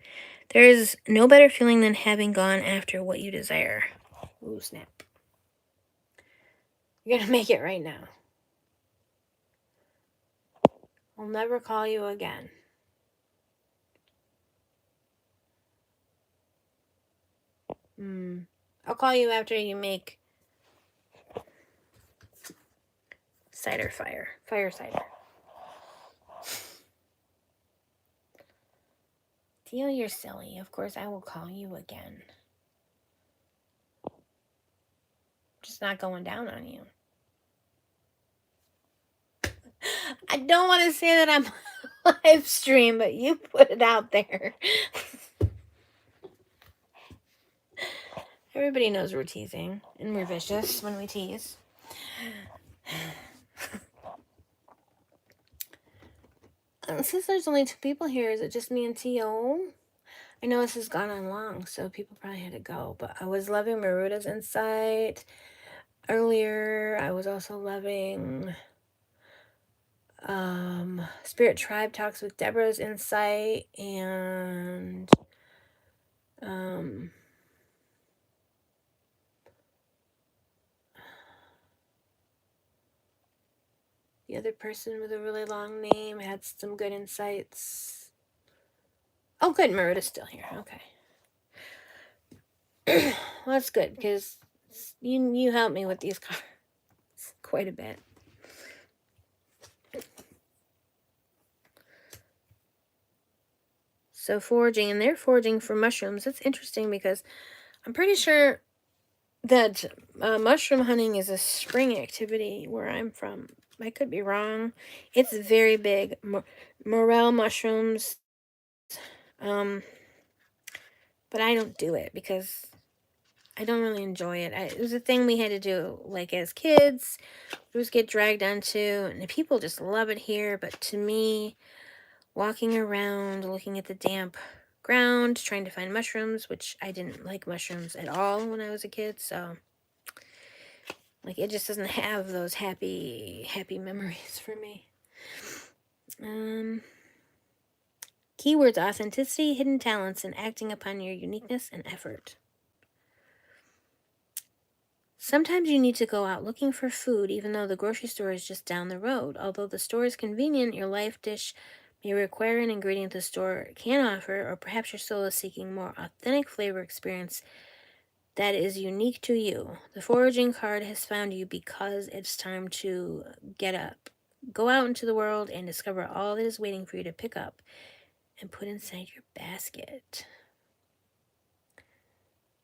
There is no better feeling than having gone after what you desire. Ooh, snap. You're going to make it right now. I'll never call you again. I'll call you after you make fire cider. Theo, you're silly. Of course, I will call you again. Just not going down on you. I don't want to say that I'm live stream, but you put it out there. Everybody knows we're teasing, and we're vicious when we tease. Since there's only 2 people here, is it just me and T.O.? I know this has gone on long, so people probably had to go, but I was loving Maruta's insight earlier. I was also loving Spirit Tribe Talks with Deborah's insight, and the other person with a really long name had some good insights. Oh, good. Maruta's still here. Okay. Well, that's good because you helped me with these cards quite a bit. So foraging, and they're foraging for mushrooms. That's interesting because I'm pretty sure that mushroom hunting is a spring activity where I'm from. I could be wrong. It's very big. Morel mushrooms. Um, but I don't do it because I don't really enjoy it. It was a thing we had to do like as kids. We just get dragged onto, and the people just love it here. But to me, walking around, looking at the damp ground, trying to find mushrooms, which I didn't like mushrooms at all when I was a kid, so like it just doesn't have those happy memories for me. Keywords: authenticity, hidden talents, and acting upon your uniqueness and effort. Sometimes you need to go out looking for food even though the grocery store is just down the road. Although the store is convenient, your life dish may require an ingredient the store can offer, or perhaps your soul is seeking more authentic flavor experience that is unique to you. The foraging card has found you because it's time to get up. Go out into the world and discover all that is waiting for you to pick up and put inside your basket.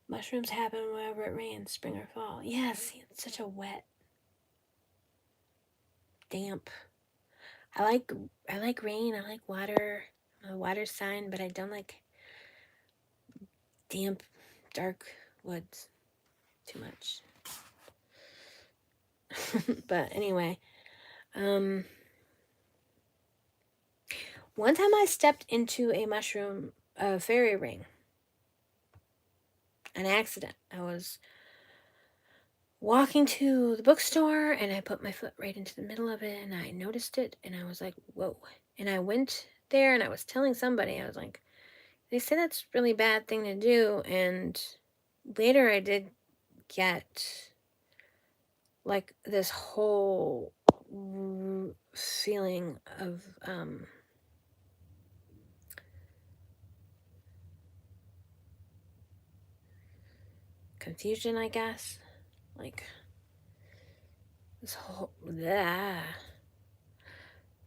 Mushrooms happen wherever it rains, spring or fall. Yes, it's such a wet, damp. I like rain. I like water. I'm a water sign, but I don't like damp, dark woods too much. But anyway, one time I stepped into a mushroom fairy ring. An accident. I was walking to the bookstore and I put my foot right into the middle of it and I noticed it and I was like, whoa. And I went there and I was telling somebody, I was like, they say that's a really bad thing to do. And later I did get like this whole feeling of confusion, I guess. Like this whole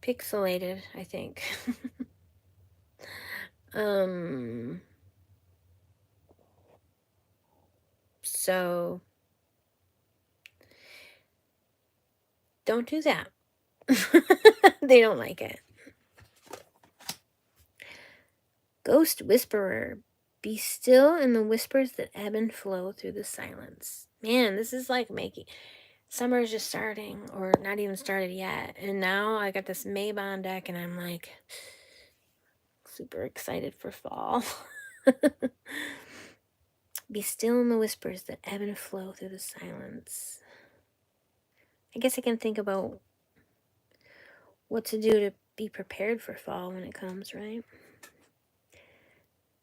pixelated, I think. So don't do that. They don't like it. Ghost Whisperer. Be still in the whispers that ebb and flow through the silence. Man, this is like making summer is just starting or not even started yet. And now I got this Mabon deck and I'm like super excited for fall. Be still in the whispers that ebb and flow through the silence. I guess I can think about what to do to be prepared for fall when it comes, right?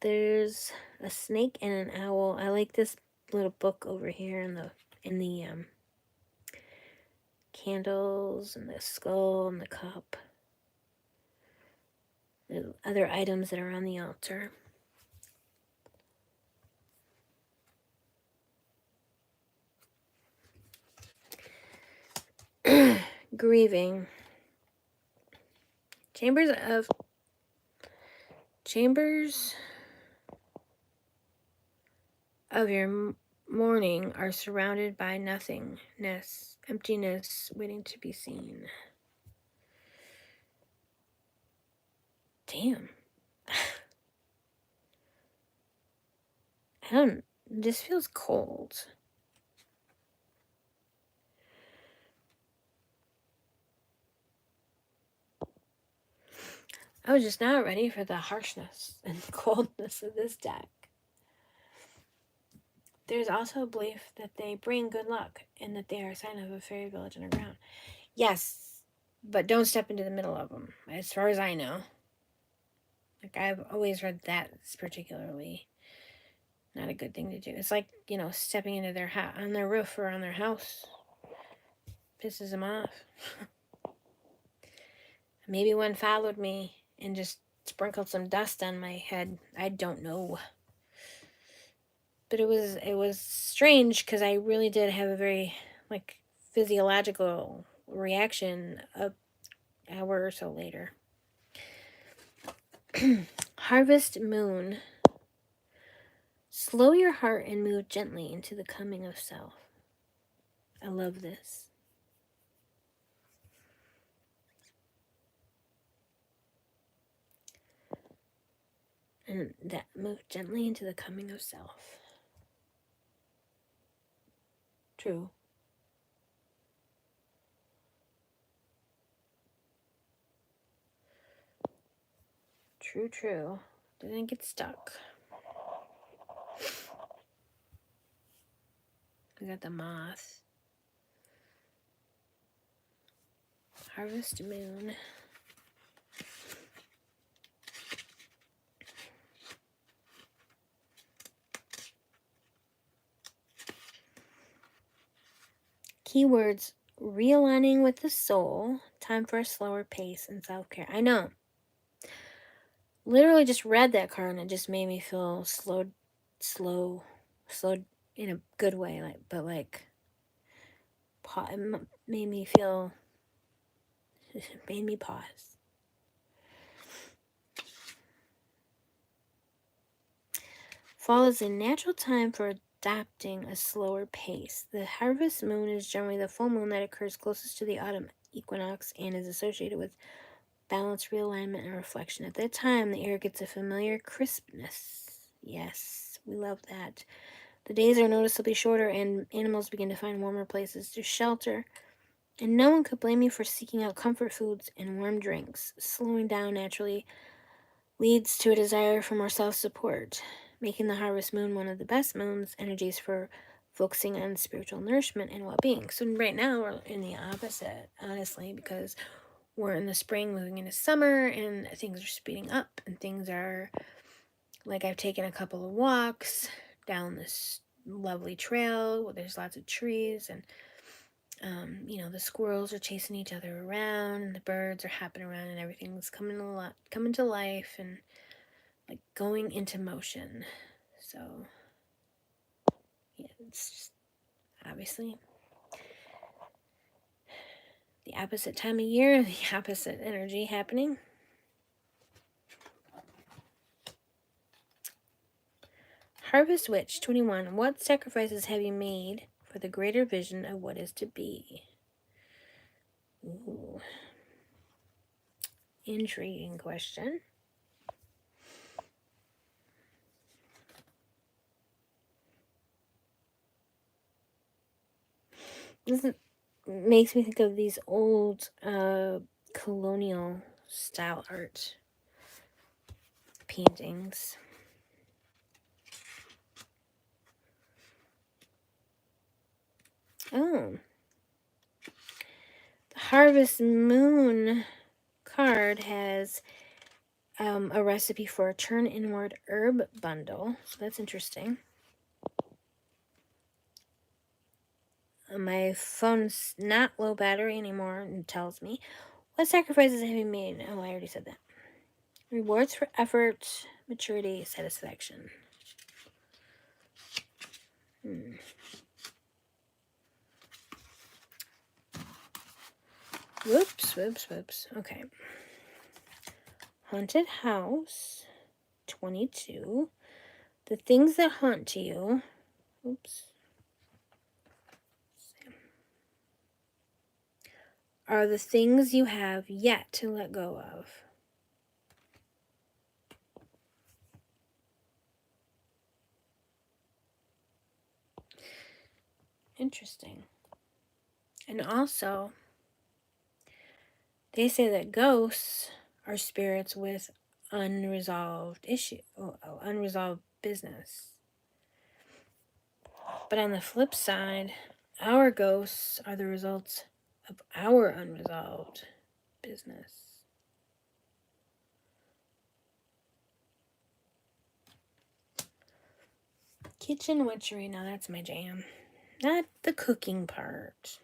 There's a snake and an owl. I like this little book over here in the candles and the skull and the cup. The other items that are on the altar. Grieving. Chambers of your mourning are surrounded by nothingness, emptiness waiting to be seen. Damn. This feels cold. I was just not ready for the harshness and coldness of this deck. There's also a belief that they bring good luck and that they are a sign of a fairy village underground. Yes, but don't step into the middle of them, as far as I know. Like, I've always read that is particularly not a good thing to do. It's like, stepping into their on their roof or on their house. Pisses them off. Maybe one followed me and just sprinkled some dust on my head. I don't know. But it was strange because I really did have a very like physiological reaction an hour or so later. Harvest moon. Slow your heart and move gently into the coming of self. I love this. And that move gently into the coming of self. True. True, true. Didn't get stuck. We got the moth. Harvest moon. Keywords: realigning with the soul, time for a slower pace, and self-care. I know. Literally just read that card and it just made me feel slowed in a good way, it made me feel, made me pause. Fall is a natural time for adapting a slower pace. The harvest moon is generally the full moon that occurs closest to the autumn equinox and is associated with balance, realignment, and reflection. At that time, the air gets a familiar crispness. Yes, we love that. The days are noticeably shorter and animals begin to find warmer places to shelter. And no one could blame you for seeking out comfort foods and warm drinks. Slowing down naturally leads to a desire for more self-support, making the harvest moon one of the best moon's energies for focusing on spiritual nourishment and well-being. So right now we're in the opposite, honestly, because we're in the spring moving into summer and things are speeding up and things are like, I've taken a couple of walks down this lovely trail where there's lots of trees and the squirrels are chasing each other around and the birds are hopping around and everything's coming to life and like going into motion. So yeah, it's just obviously the opposite time of year, the opposite energy happening. Harvest Witch 21. What sacrifices have you made for the greater vision of what is to be? Ooh. Intriguing question. This makes me think of these old colonial style art paintings. Oh. The Harvest Moon card has a recipe for a turn inward herb bundle. So that's interesting. My phone's not low battery anymore and tells me, what sacrifices have you made? Oh, I already said that. Rewards for effort, maturity, satisfaction. Whoops. Okay. Haunted House 22. The things that haunt you. Oops. Are the things you have yet to let go of. Interesting. And also, they say that ghosts are spirits with unresolved unresolved business. But on the flip side, our ghosts are the results of our unresolved business. Kitchen witchery, now that's my jam. Not the cooking part,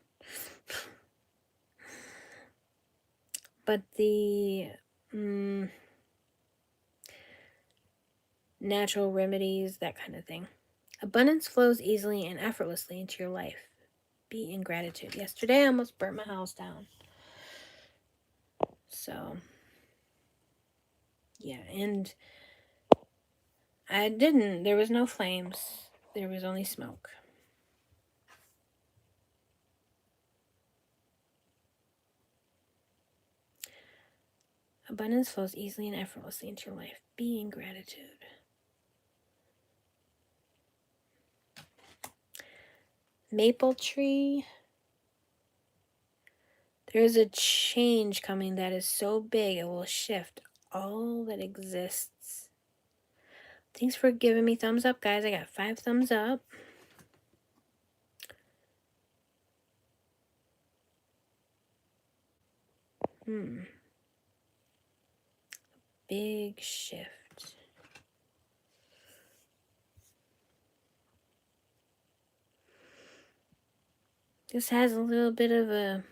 but the natural remedies, that kind of thing. Abundance flows easily and effortlessly into your life. Be in gratitude. Yesterday I almost burnt my house down. So, yeah, and I didn't. There was no flames. There was only smoke. Abundance flows easily and effortlessly into your life. Be in gratitude. Maple tree. There is a change coming that is so big it will shift all that exists. Thanks for giving me thumbs up, guys. I got 5 thumbs up. Big shift. This has a little bit of a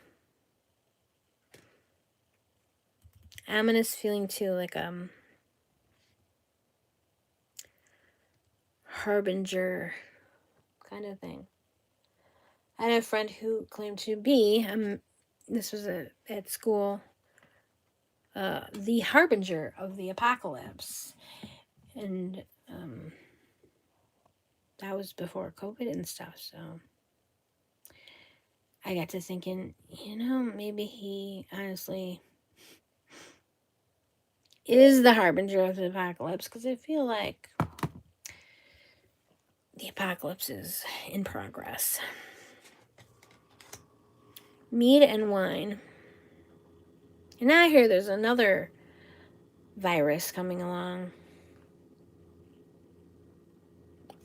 ominous feeling too, like harbinger kind of thing. I had a friend who claimed to be, this was at school, the harbinger of the apocalypse. And that was before COVID and stuff, so I got to thinking, maybe he honestly is the harbinger of the apocalypse, because I feel like the apocalypse is in progress. Mead and wine. And now I hear there's another virus coming along.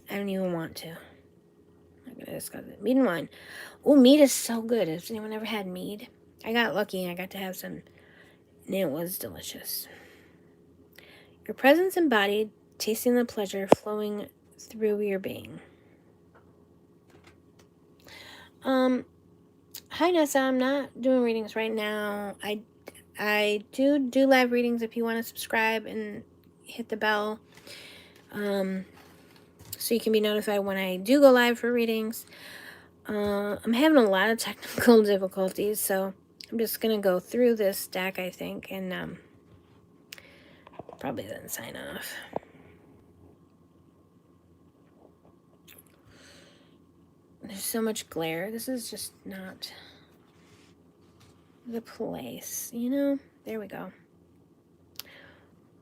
I don't even want to. I'm going to discuss it. Mead and wine. Oh, mead is so good. Has anyone ever had mead? I got lucky and I got to have some, and it was delicious. Your presence embodied, tasting the pleasure flowing through your being. Hi Nessa, I'm not doing readings right now. I do live readings if you want to subscribe and hit the bell. So you can be notified when I do go live for readings. I'm having a lot of technical difficulties, so I'm just going to go through this deck, I think, and probably then sign off. There's so much glare. This is just not the place, There we go.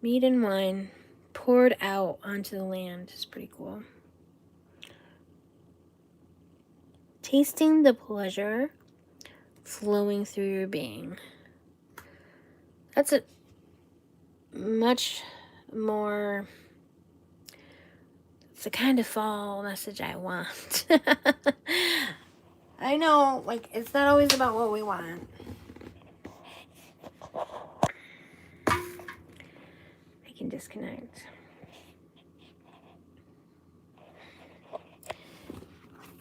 Mead and wine poured out onto the land. It's pretty cool. Tasting the pleasure flowing through your being. That's a much more... It's the kind of fall message I want. I know, it's not always about what we want. I can disconnect.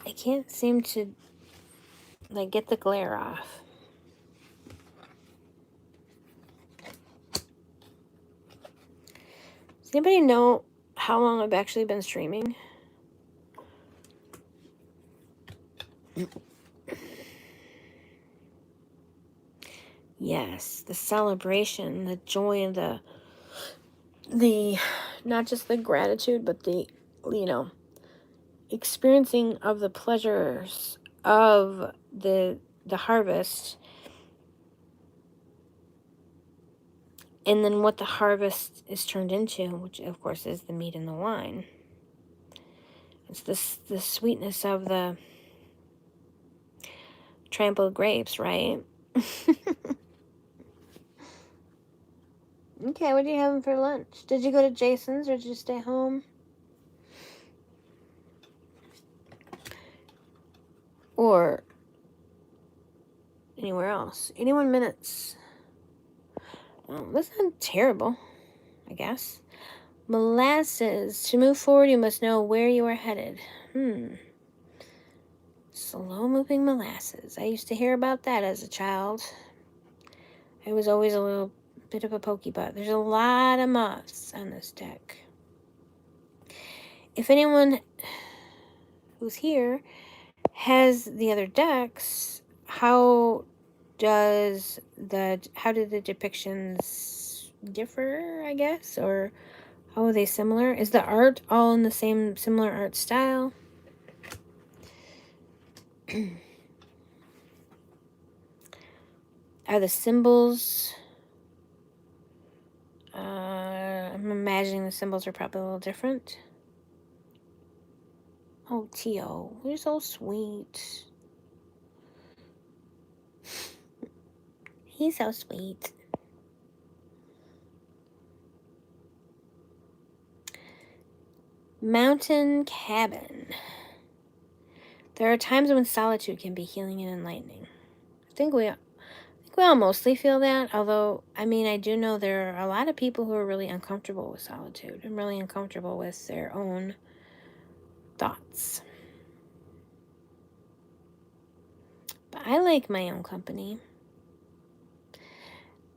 I can't seem to, get the glare off. Does anybody know how long I've actually been streaming? Yes, the celebration, the joy, and the not just the gratitude, but the, experiencing of the pleasures of the harvest, and then what the harvest is turned into, which of course is the meat and the wine. It's the sweetness of the trampled grapes, right? Okay, what are you having for lunch? Did you go to Jason's or did you stay home? Or anywhere else? 81 minutes. Well, that's not terrible, I guess. Molasses. To move forward, you must know where you are headed. Slow-moving molasses. I used to hear about that as a child. I was always a little bit of a pokey butt. There's a lot of moths on this deck. If anyone who's here, has the other decks, how do the depictions differ, I guess, or how are they similar? Is the art all in the same similar art style? Are the symbols, I'm imagining the symbols are probably a little different. Oh, Tio, you're so sweet. He's so sweet. Mountain Cabin. There are times when solitude can be healing and enlightening. I think we all mostly feel that, although, I mean, I do know there are a lot of people who are really uncomfortable with solitude and really uncomfortable with their own thoughts. But I like my own company.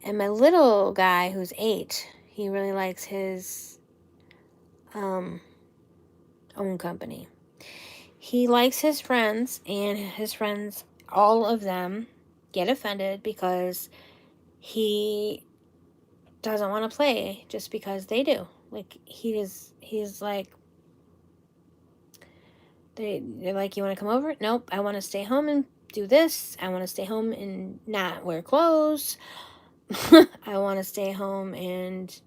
And my little guy, who's 8, he really likes his own company. He likes his friends, and his friends, all of them, get offended because he doesn't want to play just because they do. Like, he's like, they're like, you want to come over? Nope, I want to stay home and do this. I want to stay home and not wear clothes. I want to stay home and,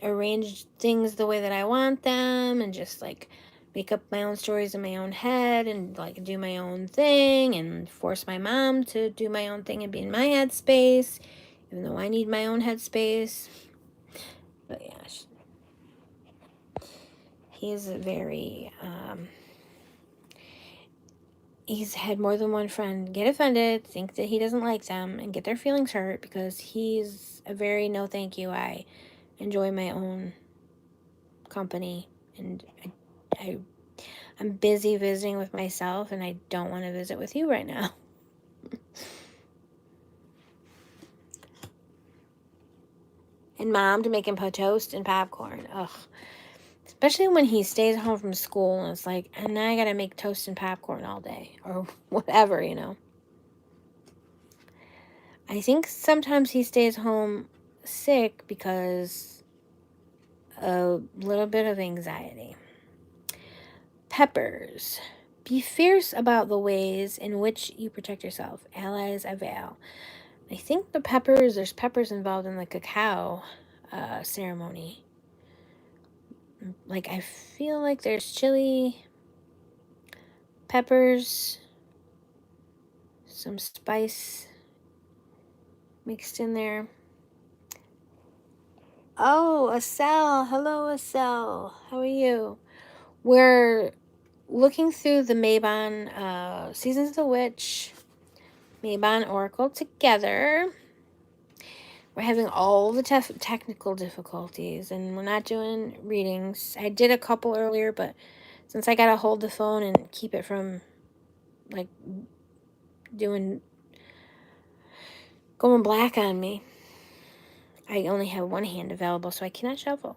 arrange things the way that I want them, and just like make up my own stories in my own head, and like do my own thing, and force my mom to do my own thing and be in my headspace, even though I need my own headspace. But yeah, he's very, he's had more than one friend get offended, think that he doesn't like them, and get their feelings hurt because he's a very no thank you. I enjoy my own company, and I'm busy visiting with myself, and I don't want to visit with you right now. And Mom to make him toast and popcorn. Ugh. Especially when he stays home from school and it's like, and now I gotta make toast and popcorn all day. Or whatever, I think sometimes he stays home sick because a little bit of anxiety. Peppers. Be fierce about the ways in which you protect yourself. Allies avail. I think there's peppers involved in the cacao ceremony. Like, I feel like there's chili, peppers, some spice mixed in there. Oh, Estelle. Hello, Estelle. How are you? We're looking through the Mabon Seasons of the Witch Mabon Oracle together. We're having all the technical difficulties, and we're not doing readings. I did a couple earlier, but since I gotta hold the phone and keep it from, like, going black on me, I only have one hand available, so I cannot shuffle.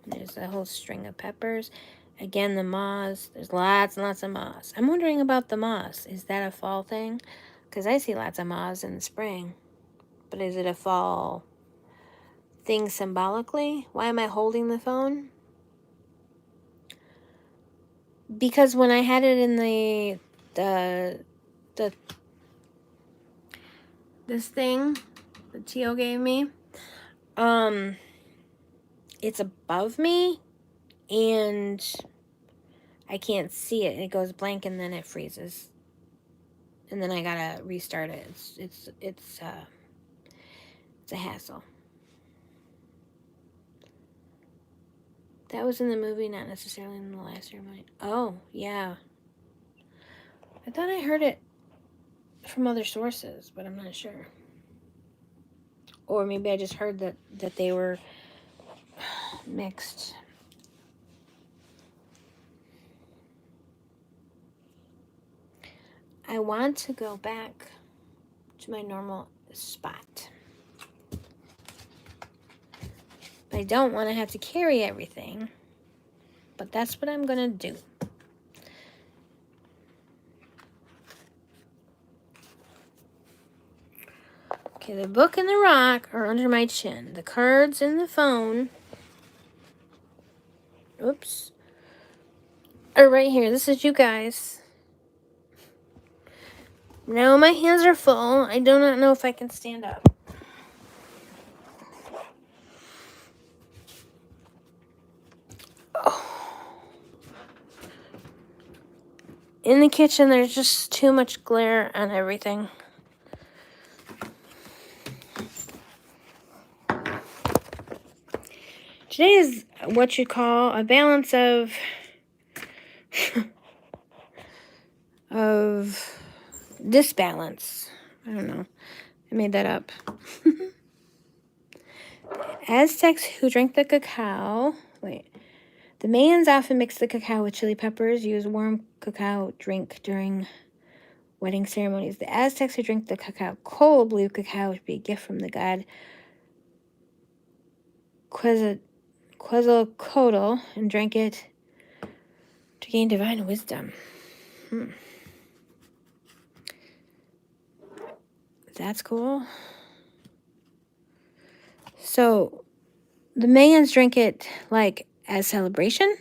There's a whole string of peppers. Again, the moss. There's lots and lots of moss. I'm wondering about the moss. Is that a fall thing? Because I see lots of moss in the spring. But is it a fall thing symbolically? Why am I holding the phone? Because when I had it in this thing that Tio gave me, it's above me, and I can't see it. It goes blank, and then it freezes, and then I gotta restart it. It's a hassle. That was in the movie, not necessarily in the last ceremony. Oh, yeah. I thought I heard it from other sources, but I'm not sure. Or maybe I just heard that they were mixed. I want to go back to my normal spot. But I don't want to have to carry everything. But that's what I'm going to do. Okay, the book and the rock are under my chin. The cards and the phone, oops, are right here. This is you guys. Now my hands are full. I do not know if I can stand up. Oh. In the kitchen, there's just too much glare on everything. Today is what you call a balance of disbalance. I don't know. I made that up. Aztecs who drank the cacao. Wait. The Mayans often mix the cacao with chili peppers, use warm cacao drink during wedding ceremonies. The Aztecs who drink the cacao cold believe cacao to be a gift from the god Quetzalcoatl and drank it to gain divine wisdom. That's cool. So, the Mayans drink it like as celebration?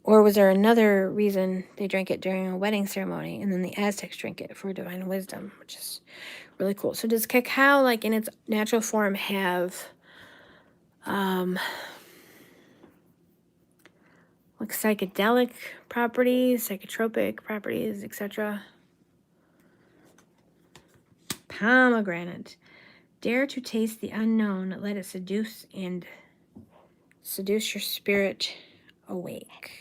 Or was there another reason they drank it during a wedding ceremony, and then the Aztecs drink it for divine wisdom, which is really cool. So does cacao, like in its natural form, have like psychedelic properties, psychotropic properties, etc.? Pomegranate. Dare to taste the unknown. Let it seduce your spirit awake.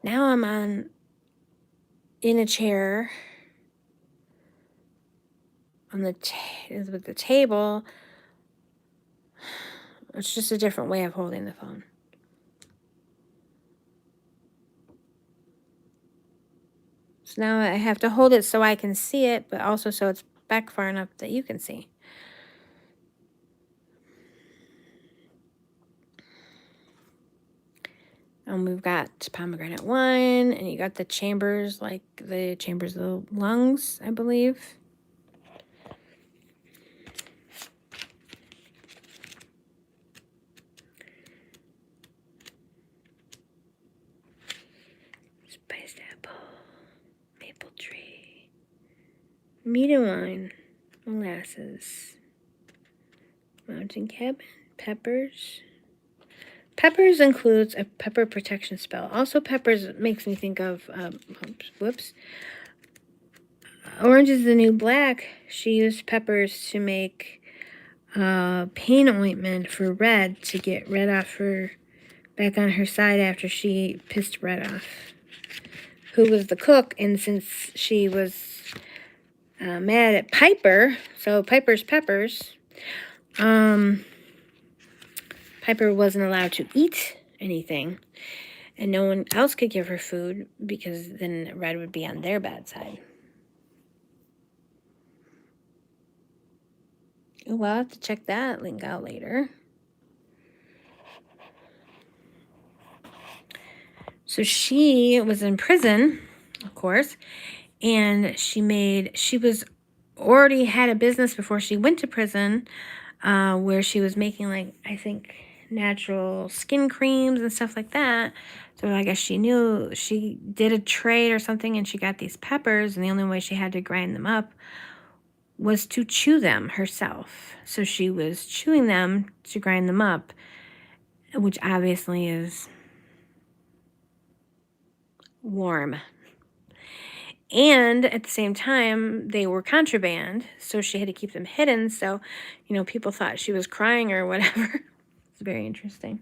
Now I'm in a chair on with the table. It's just a different way of holding the phone. So now I have to hold it so I can see it, but also so it's back far enough that you can see. And we've got pomegranate wine, and you got the chambers, like the chambers of the lungs, I believe. Spiced apple, maple tree, meat and wine, molasses, mountain cabin, peppers. Peppers includes a pepper protection spell. Also, peppers makes me think of, Orange is the New Black. She used peppers to make pain ointment for Red to get Red off back on her side after she pissed Red off, who was the cook, and since she was mad at Piper, so Piper's peppers, Piper wasn't allowed to eat anything, and no one else could give her food because then Red would be on their bad side. Well, I'll have to check that link out later. So she was in prison, of course, and she was already had a business before she went to prison, where she was making, like, I think, natural skin creams and stuff like that. So I guess she knew she did a trade or something, and she got these peppers, and the only way she had to grind them up was to chew them herself. So she was chewing them to grind them up, which obviously is warm. And at the same time, they were contraband, so she had to keep them hidden. So, people thought she was crying or whatever. It's very interesting.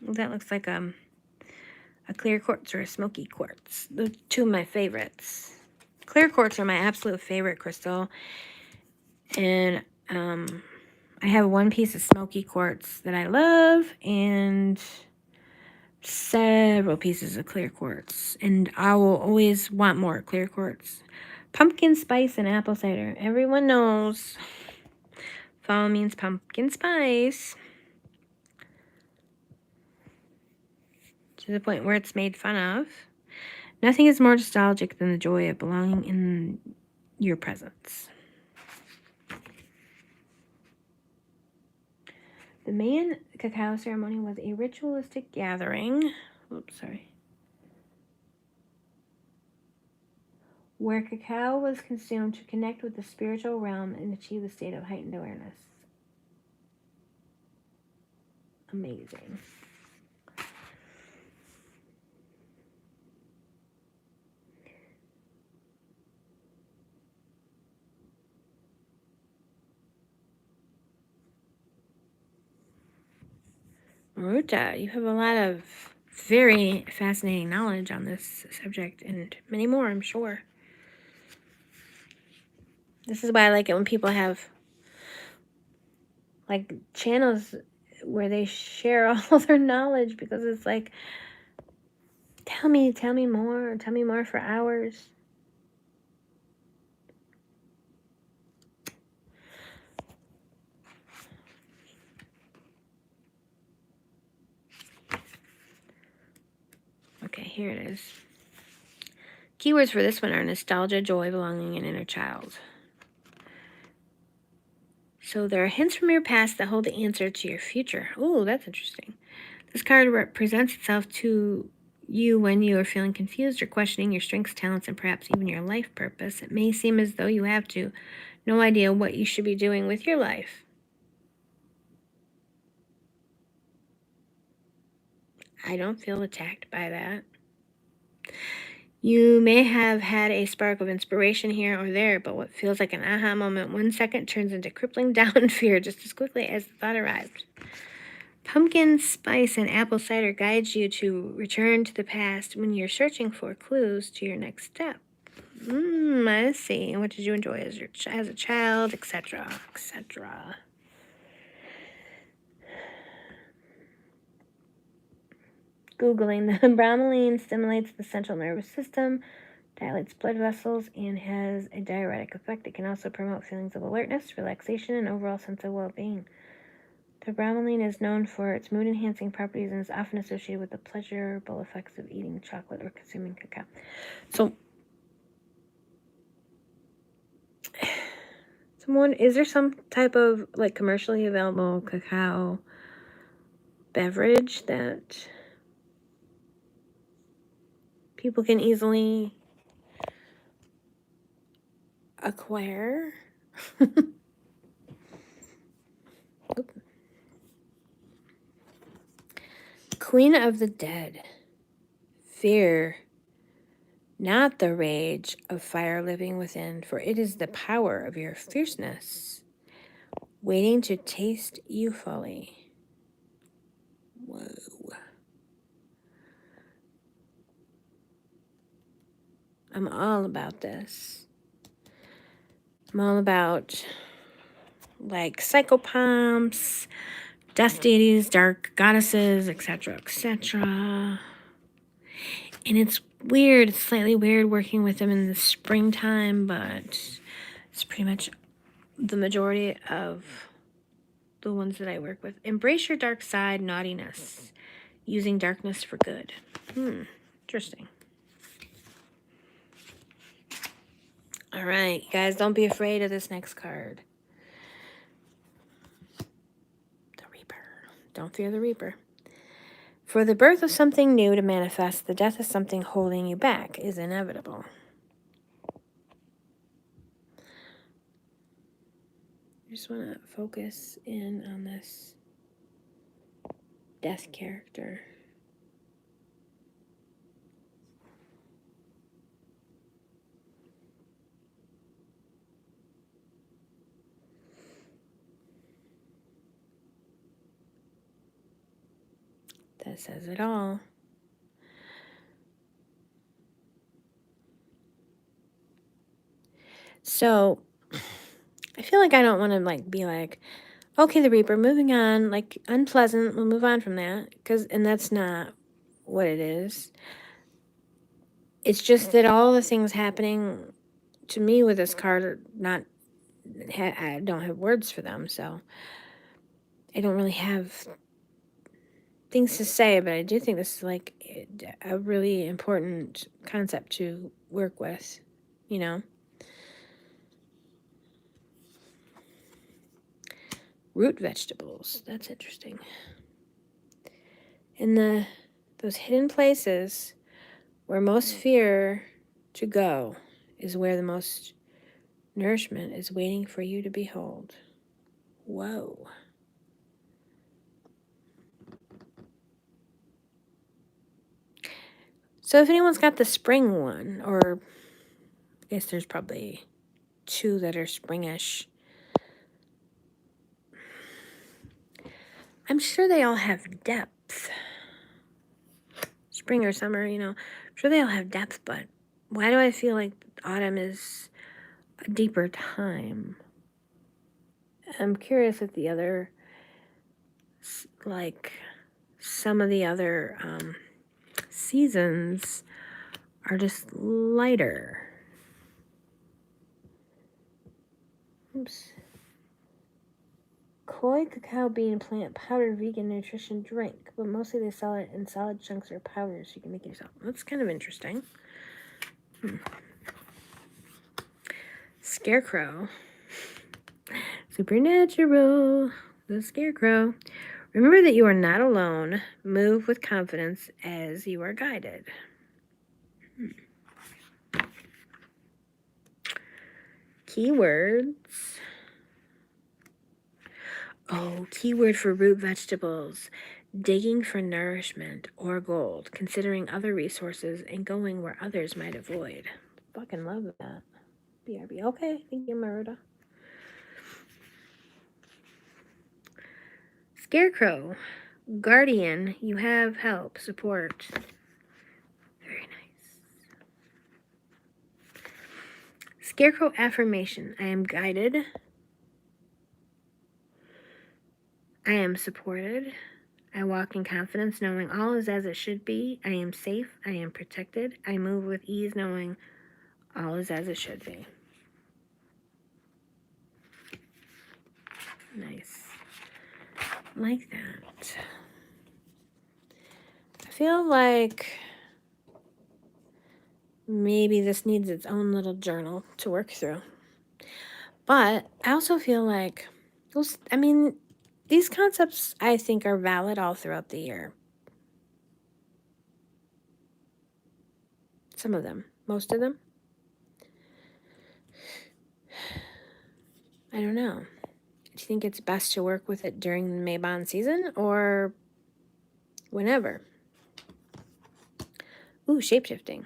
Well, that looks like a clear quartz or a smoky quartz. The two of my favorites. Clear quartz are my absolute favorite crystal. And I have one piece of smoky quartz that I love, and several pieces of clear quartz, and I will always want more clear quartz. Pumpkin spice and apple cider. Everyone knows fall means pumpkin spice. To the point where it's made fun of. Nothing is more nostalgic than the joy of belonging in your presence. The main cacao ceremony was a ritualistic gathering. Oops, sorry. Where cacao was consumed to connect with the spiritual realm and achieve a state of heightened awareness. Amazing. Maruta, you have a lot of very fascinating knowledge on this subject and many more, I'm sure. This is why I like it when people have like channels where they share all their knowledge, because it's like, tell me more for hours. Okay, here it is. Keywords for this one are nostalgia, joy, belonging, and inner child. So there are hints from your past that hold the answer to your future. Oh, that's interesting. This card represents itself to you when you are feeling confused or questioning your strengths, talents, and perhaps even your life purpose. It may seem as though you have no idea what you should be doing with your life. I don't feel attacked by that. You may have had a spark of inspiration here or there, but what feels like an aha moment 1 second turns into crippling down fear just as quickly as the thought arrived. Pumpkin spice and apple cider guides you to return to the past when you're searching for clues to your next step. I see. What did you enjoy as a child, etc., etc.? Googling. The bromelain stimulates the central nervous system, dilates blood vessels, and has a diuretic effect. It can also promote feelings of alertness, relaxation, and overall sense of well-being. The bromelain is known for its mood-enhancing properties and is often associated with the pleasurable effects of eating chocolate or consuming cacao. So, is there some type of like commercially available cacao beverage that people can easily acquire? Queen of the Dead. Fear not the rage of fire living within, for it is the power of your fierceness, waiting to taste you fully. Whoa. I'm all about this. I'm all about like psychopomps, death deities, dark goddesses, etc., etc. And it's weird, it's slightly weird working with them in the springtime, but it's pretty much the majority of the ones that I work with. Embrace your dark side, naughtiness, using darkness for good. Interesting. All right, guys, don't be afraid of this next card. The Reaper. Don't fear the Reaper. For the birth of something new to manifest, the death of something holding you back is inevitable. I just want to focus in on this death character. That says it all. So, I feel like I don't want to like be like, okay, the Reaper, moving on, like unpleasant, we'll move on from that, and that's not what it is. It's just that all the things happening to me with this card, I don't have words for them, so I don't really have things to say, but I do think this is like a really important concept to work with, you know. Root vegetables, that's interesting. In those hidden places where most fear to go is where the most nourishment is waiting for you to behold. Whoa. So if anyone's got the spring one, or I guess there's probably two that are springish, I'm sure they all have depth. Spring or summer, you know, I'm sure they all have depth, but why do I feel like autumn is a deeper time? I'm curious if the other, like, some of the other seasons are just lighter. Oops. Koi cacao bean plant powder vegan nutrition drink, but mostly they sell it in solid chunks or powders you can make yourself. That's kind of interesting. Scarecrow. Supernatural. The Scarecrow. Remember that you are not alone. Move with confidence as you are guided. Keywords. Oh, keyword for root vegetables. Digging for nourishment or gold, considering other resources and going where others might avoid. Fucking love that. BRB. Okay, thank you, Maruda. Scarecrow. Guardian, you have help, support. Very nice. Scarecrow affirmation. I am guided. I am supported. I walk in confidence, knowing all is as it should be. I am safe. I am protected. I move with ease, knowing all is as it should be. Nice. Like that. I feel like maybe this needs its own little journal to work through. But I also feel like, these concepts I think are valid all throughout the year. Some of them. Most of them. I don't know. Do you think it's best to work with it during the Mabon season or whenever? Ooh, shapeshifting.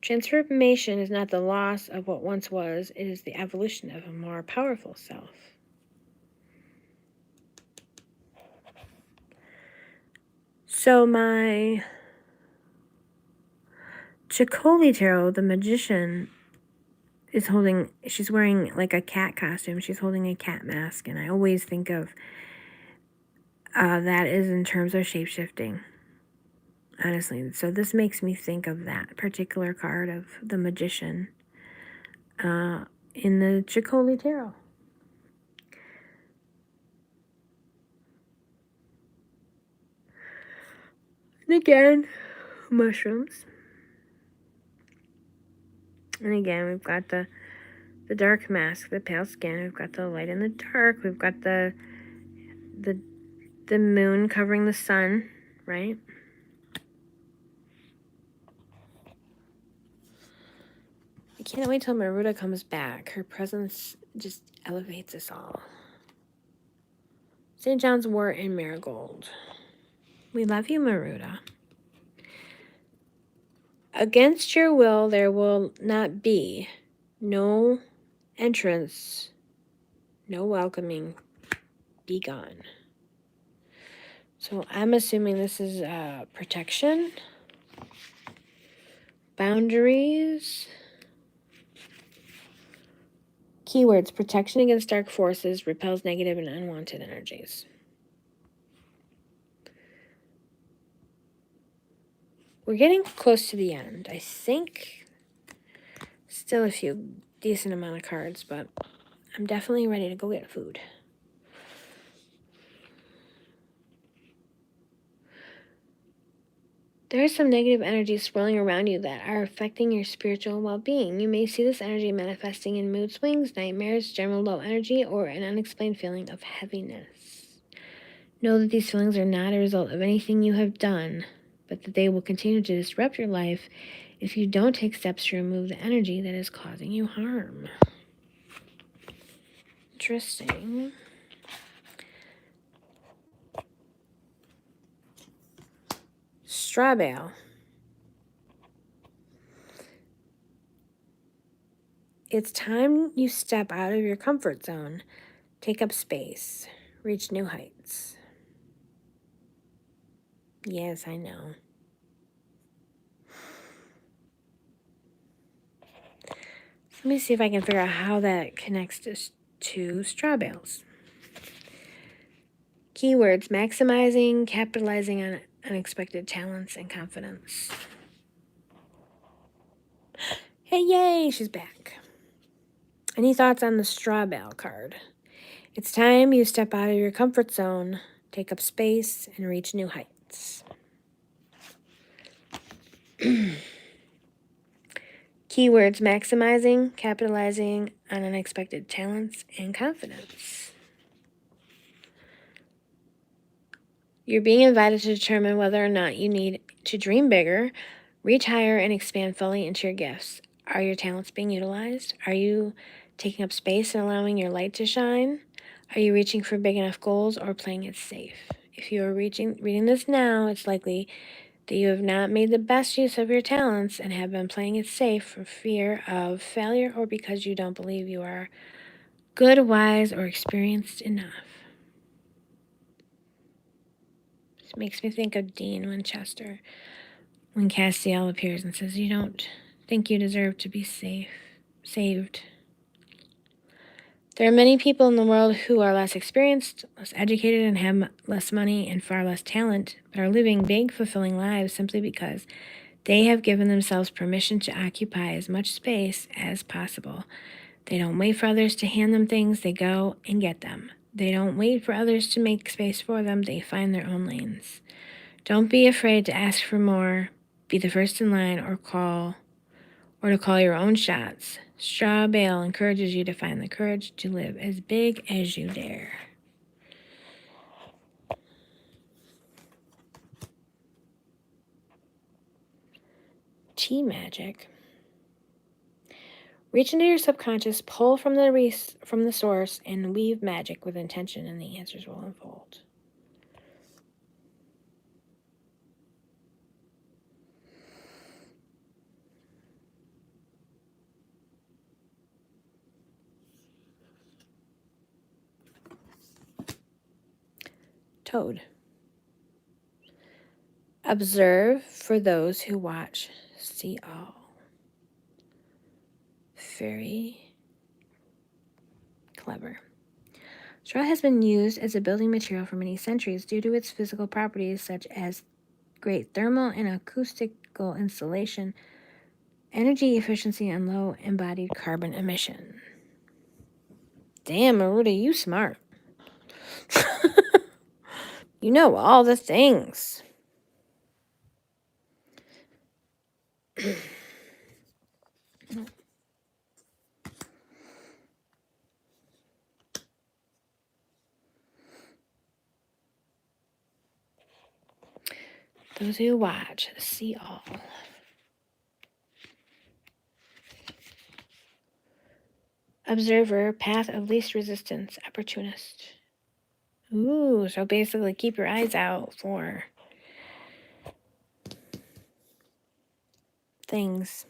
Transformation is not the loss of what once was, it is the evolution of a more powerful self. So my Chicoli Tarot, the magician, she's wearing like a cat costume. She's holding a cat mask, and I always think of that is in terms of shape-shifting, honestly. So this makes me think of that particular card of the magician in the Chicoli Tarot. And again, mushrooms. And again, we've got the dark mask, the pale skin. We've got the light in the dark. We've got the moon covering the sun, right? I can't wait till Maruda comes back. Her presence just elevates us all. St. John's wort and marigold. We love you, Maruda. Against your will, there will not be. No entrance, no welcoming. Be gone. So I'm assuming this is protection, boundaries. Keywords: protection against dark forces, repels negative and unwanted energies. we're getting close to the end. I think still a few decent amount of cards, but I'm definitely ready to go get food. There are some negative energies swirling around you that are affecting your spiritual well-being. You may see this energy manifesting in mood swings, nightmares, general low energy, or an unexplained feeling of heaviness. Know that these feelings are not a result of anything you have done, but that they will continue to disrupt your life if you don't take steps to remove the energy that is causing you harm. Interesting. Straw bale. It's time you step out of your comfort zone, take up space, reach new heights. Yes, I know. Let me see if I can figure out how that connects to straw bales. Keywords: maximizing, capitalizing on unexpected talents, and confidence. Hey, yay, she's back. Any thoughts on the straw bale card? It's time you step out of your comfort zone, take up space, and reach new heights. Keywords: maximizing, capitalizing on unexpected talents, and confidence. You're being invited to determine whether or not you need to dream bigger, reach higher, and expand fully into your gifts. Are your talents being utilized? Are you taking up space and allowing your light to shine? Are you reaching for big enough goals or playing it safe? If you are reading this now, it's likely that you have not made the best use of your talents and have been playing it safe for fear of failure or because you don't believe you are good, wise, or experienced enough. This makes me think of Dean Winchester when Castiel appears and says, "You don't think you deserve to be saved." There are many people in the world who are less experienced, less educated, and have less money and far less talent, but are living big, fulfilling lives simply because they have given themselves permission to occupy as much space as possible. They don't wait for others to hand them things, they go and get them. They don't wait for others to make space for them, they find their own lanes. Don't be afraid to ask for more, be the first in line, or to call your own shots. Straw Bale encourages you to find the courage to live as big as you dare. Tea magic. Reach into your subconscious, pull from the source, and weave magic with intention, and the answers will unfold. Toad. Observe for those who watch, see all. Very clever. Straw has been used as a building material for many centuries due to its physical properties such as great thermal and acoustical insulation, energy efficiency, and low embodied carbon emission. Damn, Maruda, you smart. You know all the things. Those who watch, see all. Observer, path of least resistance, opportunist. Ooh, so basically keep your eyes out for things.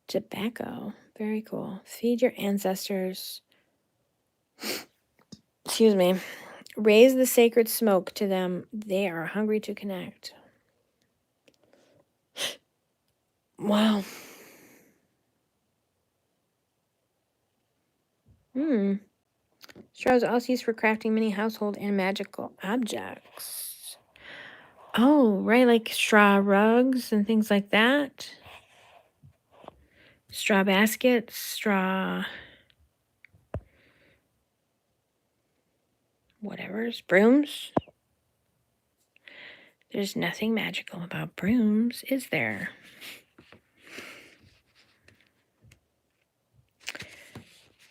Tobacco, very cool. Feed your ancestors. Excuse me. Raise the sacred smoke to them. They are hungry to connect. Wow. Straw is also used for crafting many household and magical objects. Oh, right, like straw rugs and things like that. Straw baskets, straw whatever's, brooms. There's nothing magical about brooms, is there?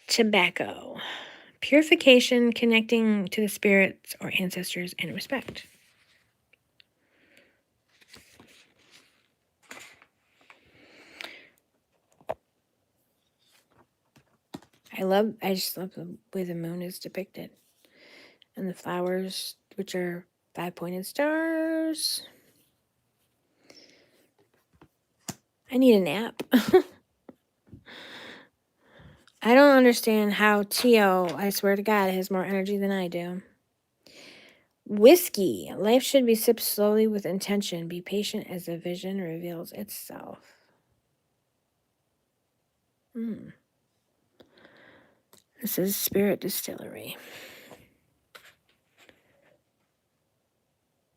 Tobacco. Purification, connecting to the spirits or ancestors, and respect. I just love the way the moon is depicted. And the flowers, which are 5-pointed stars. I need a nap. I don't understand how Tio, I swear to God, has more energy than I do. Whiskey. Life should be sipped slowly with intention. Be patient as the vision reveals itself. This is Spirit Distillery.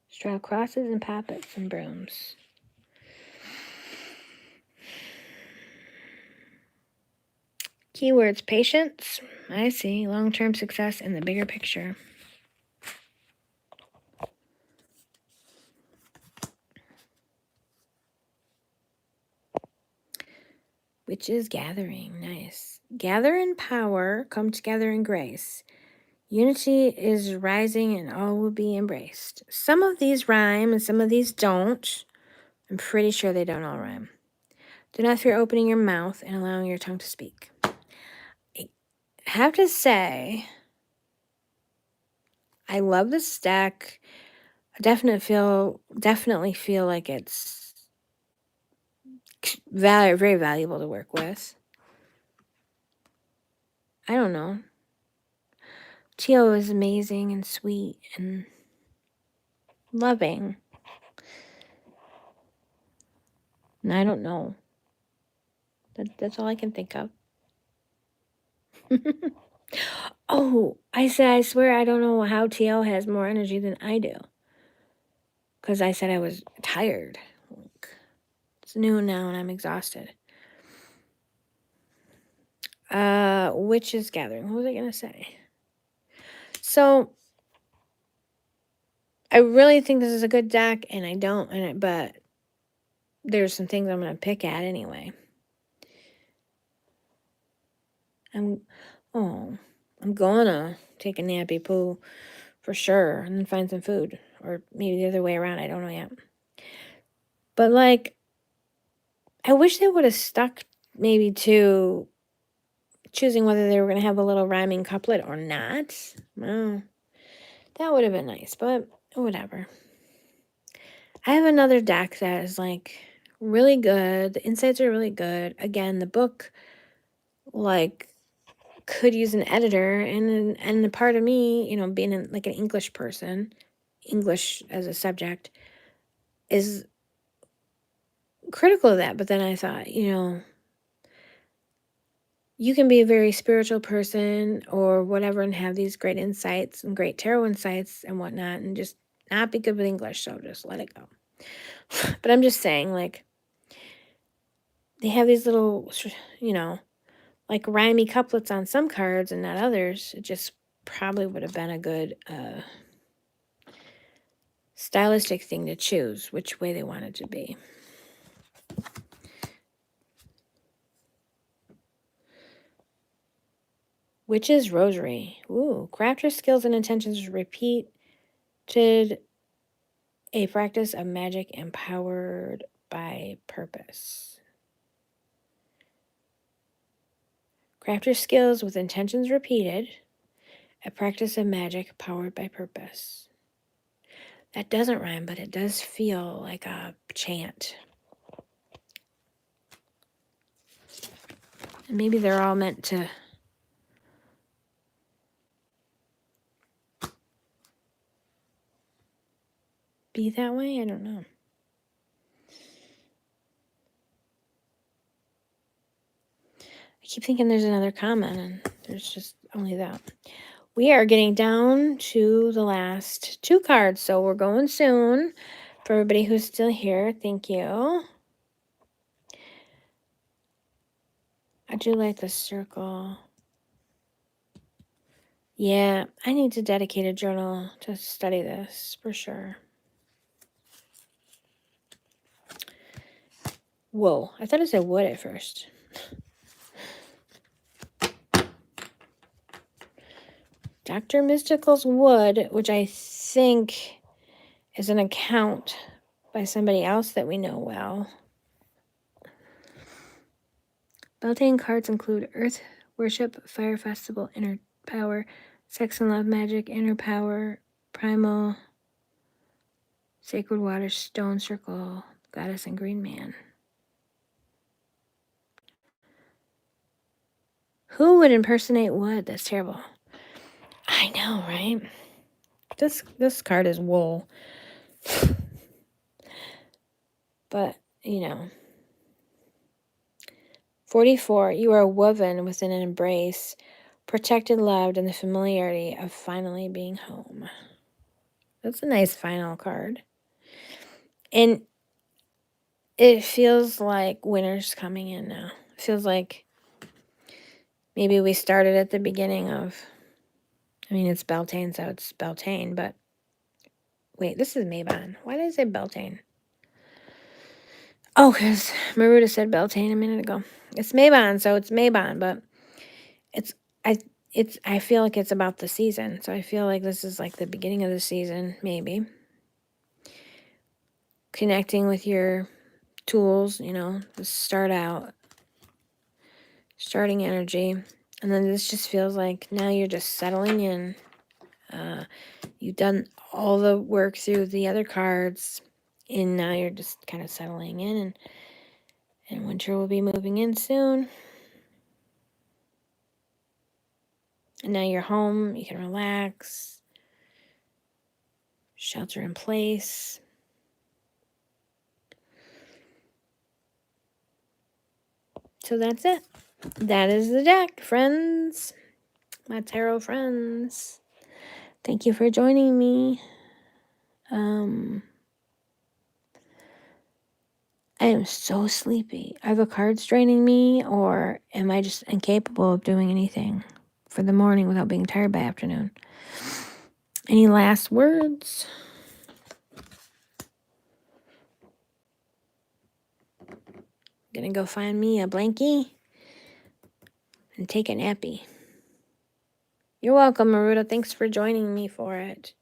Straw crosses and poppets and brooms. Keywords: patience. I see. Long-term success and the bigger picture. Witches gathering. Nice. Gather in power, come together in grace. Unity is rising and all will be embraced. Some of these rhyme and some of these don't. I'm pretty sure they don't all rhyme. Do not fear opening your mouth and allowing your tongue to speak. I have to say, I love this deck. I definitely feel like it's very valuable to work with. I don't know. Tio is amazing and sweet and loving. And I don't know. That's all I can think of. Oh, I swear I don't know how Tio has more energy than I do. Because I said I was tired. It's noon now and I'm exhausted. Witches gathering. What was I going to say? So, I really think this is a good deck, and I don't, but there's some things I'm going to pick at anyway. I'm gonna take a nappy poo for sure and then find some food. Or maybe the other way around. I don't know yet. But, like, I wish they would have stuck maybe to choosing whether they were going to have a little rhyming couplet or not. Well, that would have been nice, but whatever. I have another deck that is, like, really good. The insights are really good. Again, the book, like, could use an editor, and the part of me, you know, being like an English person, English as a subject, is critical of that. But then I thought, you know, you can be a very spiritual person or whatever and have these great insights and great tarot insights and whatnot and just not be good with English, so just let it go. But I'm just saying, like, they have these little, you know, like rhymey couplets on some cards and not others. It just probably would have been a good stylistic thing to choose, which way they want it to be. Witch's Rosary. Ooh, craft your skills and intentions repeated, a practice of magic empowered by purpose. Craft your skills with intentions repeated, a practice of magic powered by purpose. That doesn't rhyme, but it does feel like a chant. And maybe they're all meant to be that way. I don't know. I keep thinking there's another comment, and there's just only that. We are getting down to the last 2 cards, so we're going soon. For everybody who's still here, thank you. I do like the circle. Yeah, I need to dedicate a journal to study this for sure. Whoa, I thought it said wood at first. Dr. Mystical's Wood, which I think is an account by somebody else that we know well. Beltane cards include Earth Worship, Fire Festival, Inner Power, Sex and Love Magic, Inner Power, Primal, Sacred Water, Stone Circle, Goddess, and Green Man. Who would impersonate wood? That's terrible. I know, right? This card is wool. But, 44, you are woven within an embrace, protected, loved, and the familiarity of finally being home. That's a nice final card. And it feels like winter's coming in now. It feels like maybe we started at the beginning of, it's Beltane, so it's Beltane, but wait, this is Mabon. Why did I say Beltane? Oh, because Maruta said Beltane a minute ago. It's Mabon, so it's Mabon, but I feel like it's about the season. So I feel like this is like the beginning of the season, maybe. Connecting with your tools, to start out. Starting energy. And then this just feels like now you're just settling in. You've done all the work through the other cards. And now you're just kind of settling in. And winter will be moving in soon. And now you're home. You can relax. Shelter in place. So that's it. That is the deck, friends. My tarot friends. Thank you for joining me. I am so sleepy. Are the cards draining me, or am I just incapable of doing anything for the morning without being tired by afternoon? Any last words? Gonna go find me a blankie and take a nappy. You're welcome, Maruta. Thanks for joining me for it.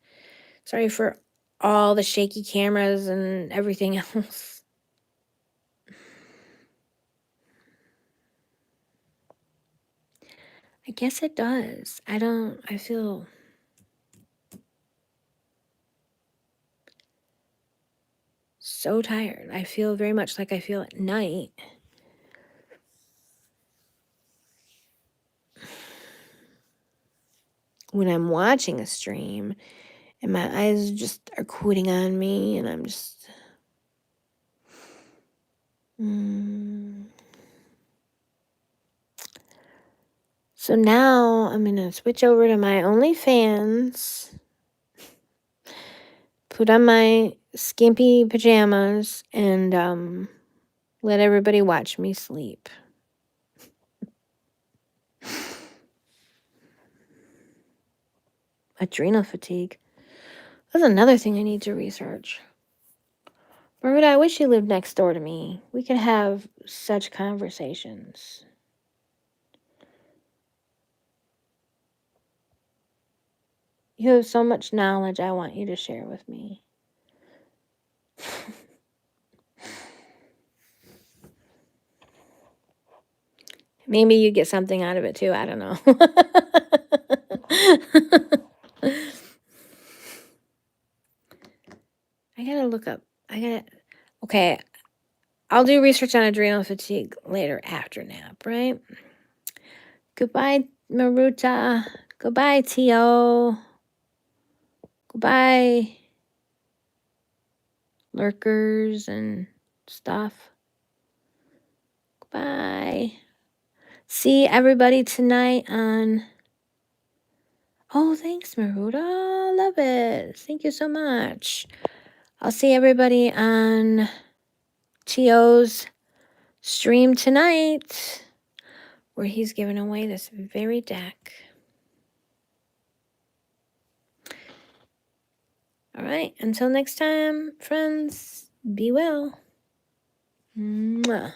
Sorry for all the shaky cameras and everything else. I guess it does. I feel so tired. I feel very much like I feel at night. When I'm watching a stream and my eyes just are quitting on me and I'm just So now I'm going to switch over to my OnlyFans, put on my skimpy pajamas, and let everybody watch me sleep. Adrenal fatigue. That's another thing I need to research. Maruta, I wish you lived next door to me. We could have such conversations. You have so much knowledge I want you to share with me. Maybe you get something out of it too. I don't know. I gotta look up. Okay. I'll do research on adrenal fatigue later after nap, right? Goodbye, Maruta. Goodbye, T.O. Goodbye, lurkers and stuff. Goodbye. See everybody tonight on... Oh, thanks, Maruda. Love it. Thank you so much. I'll see everybody on T.O.'s stream tonight, where he's giving away this very deck. All right, until next time, friends, be well. Mwah.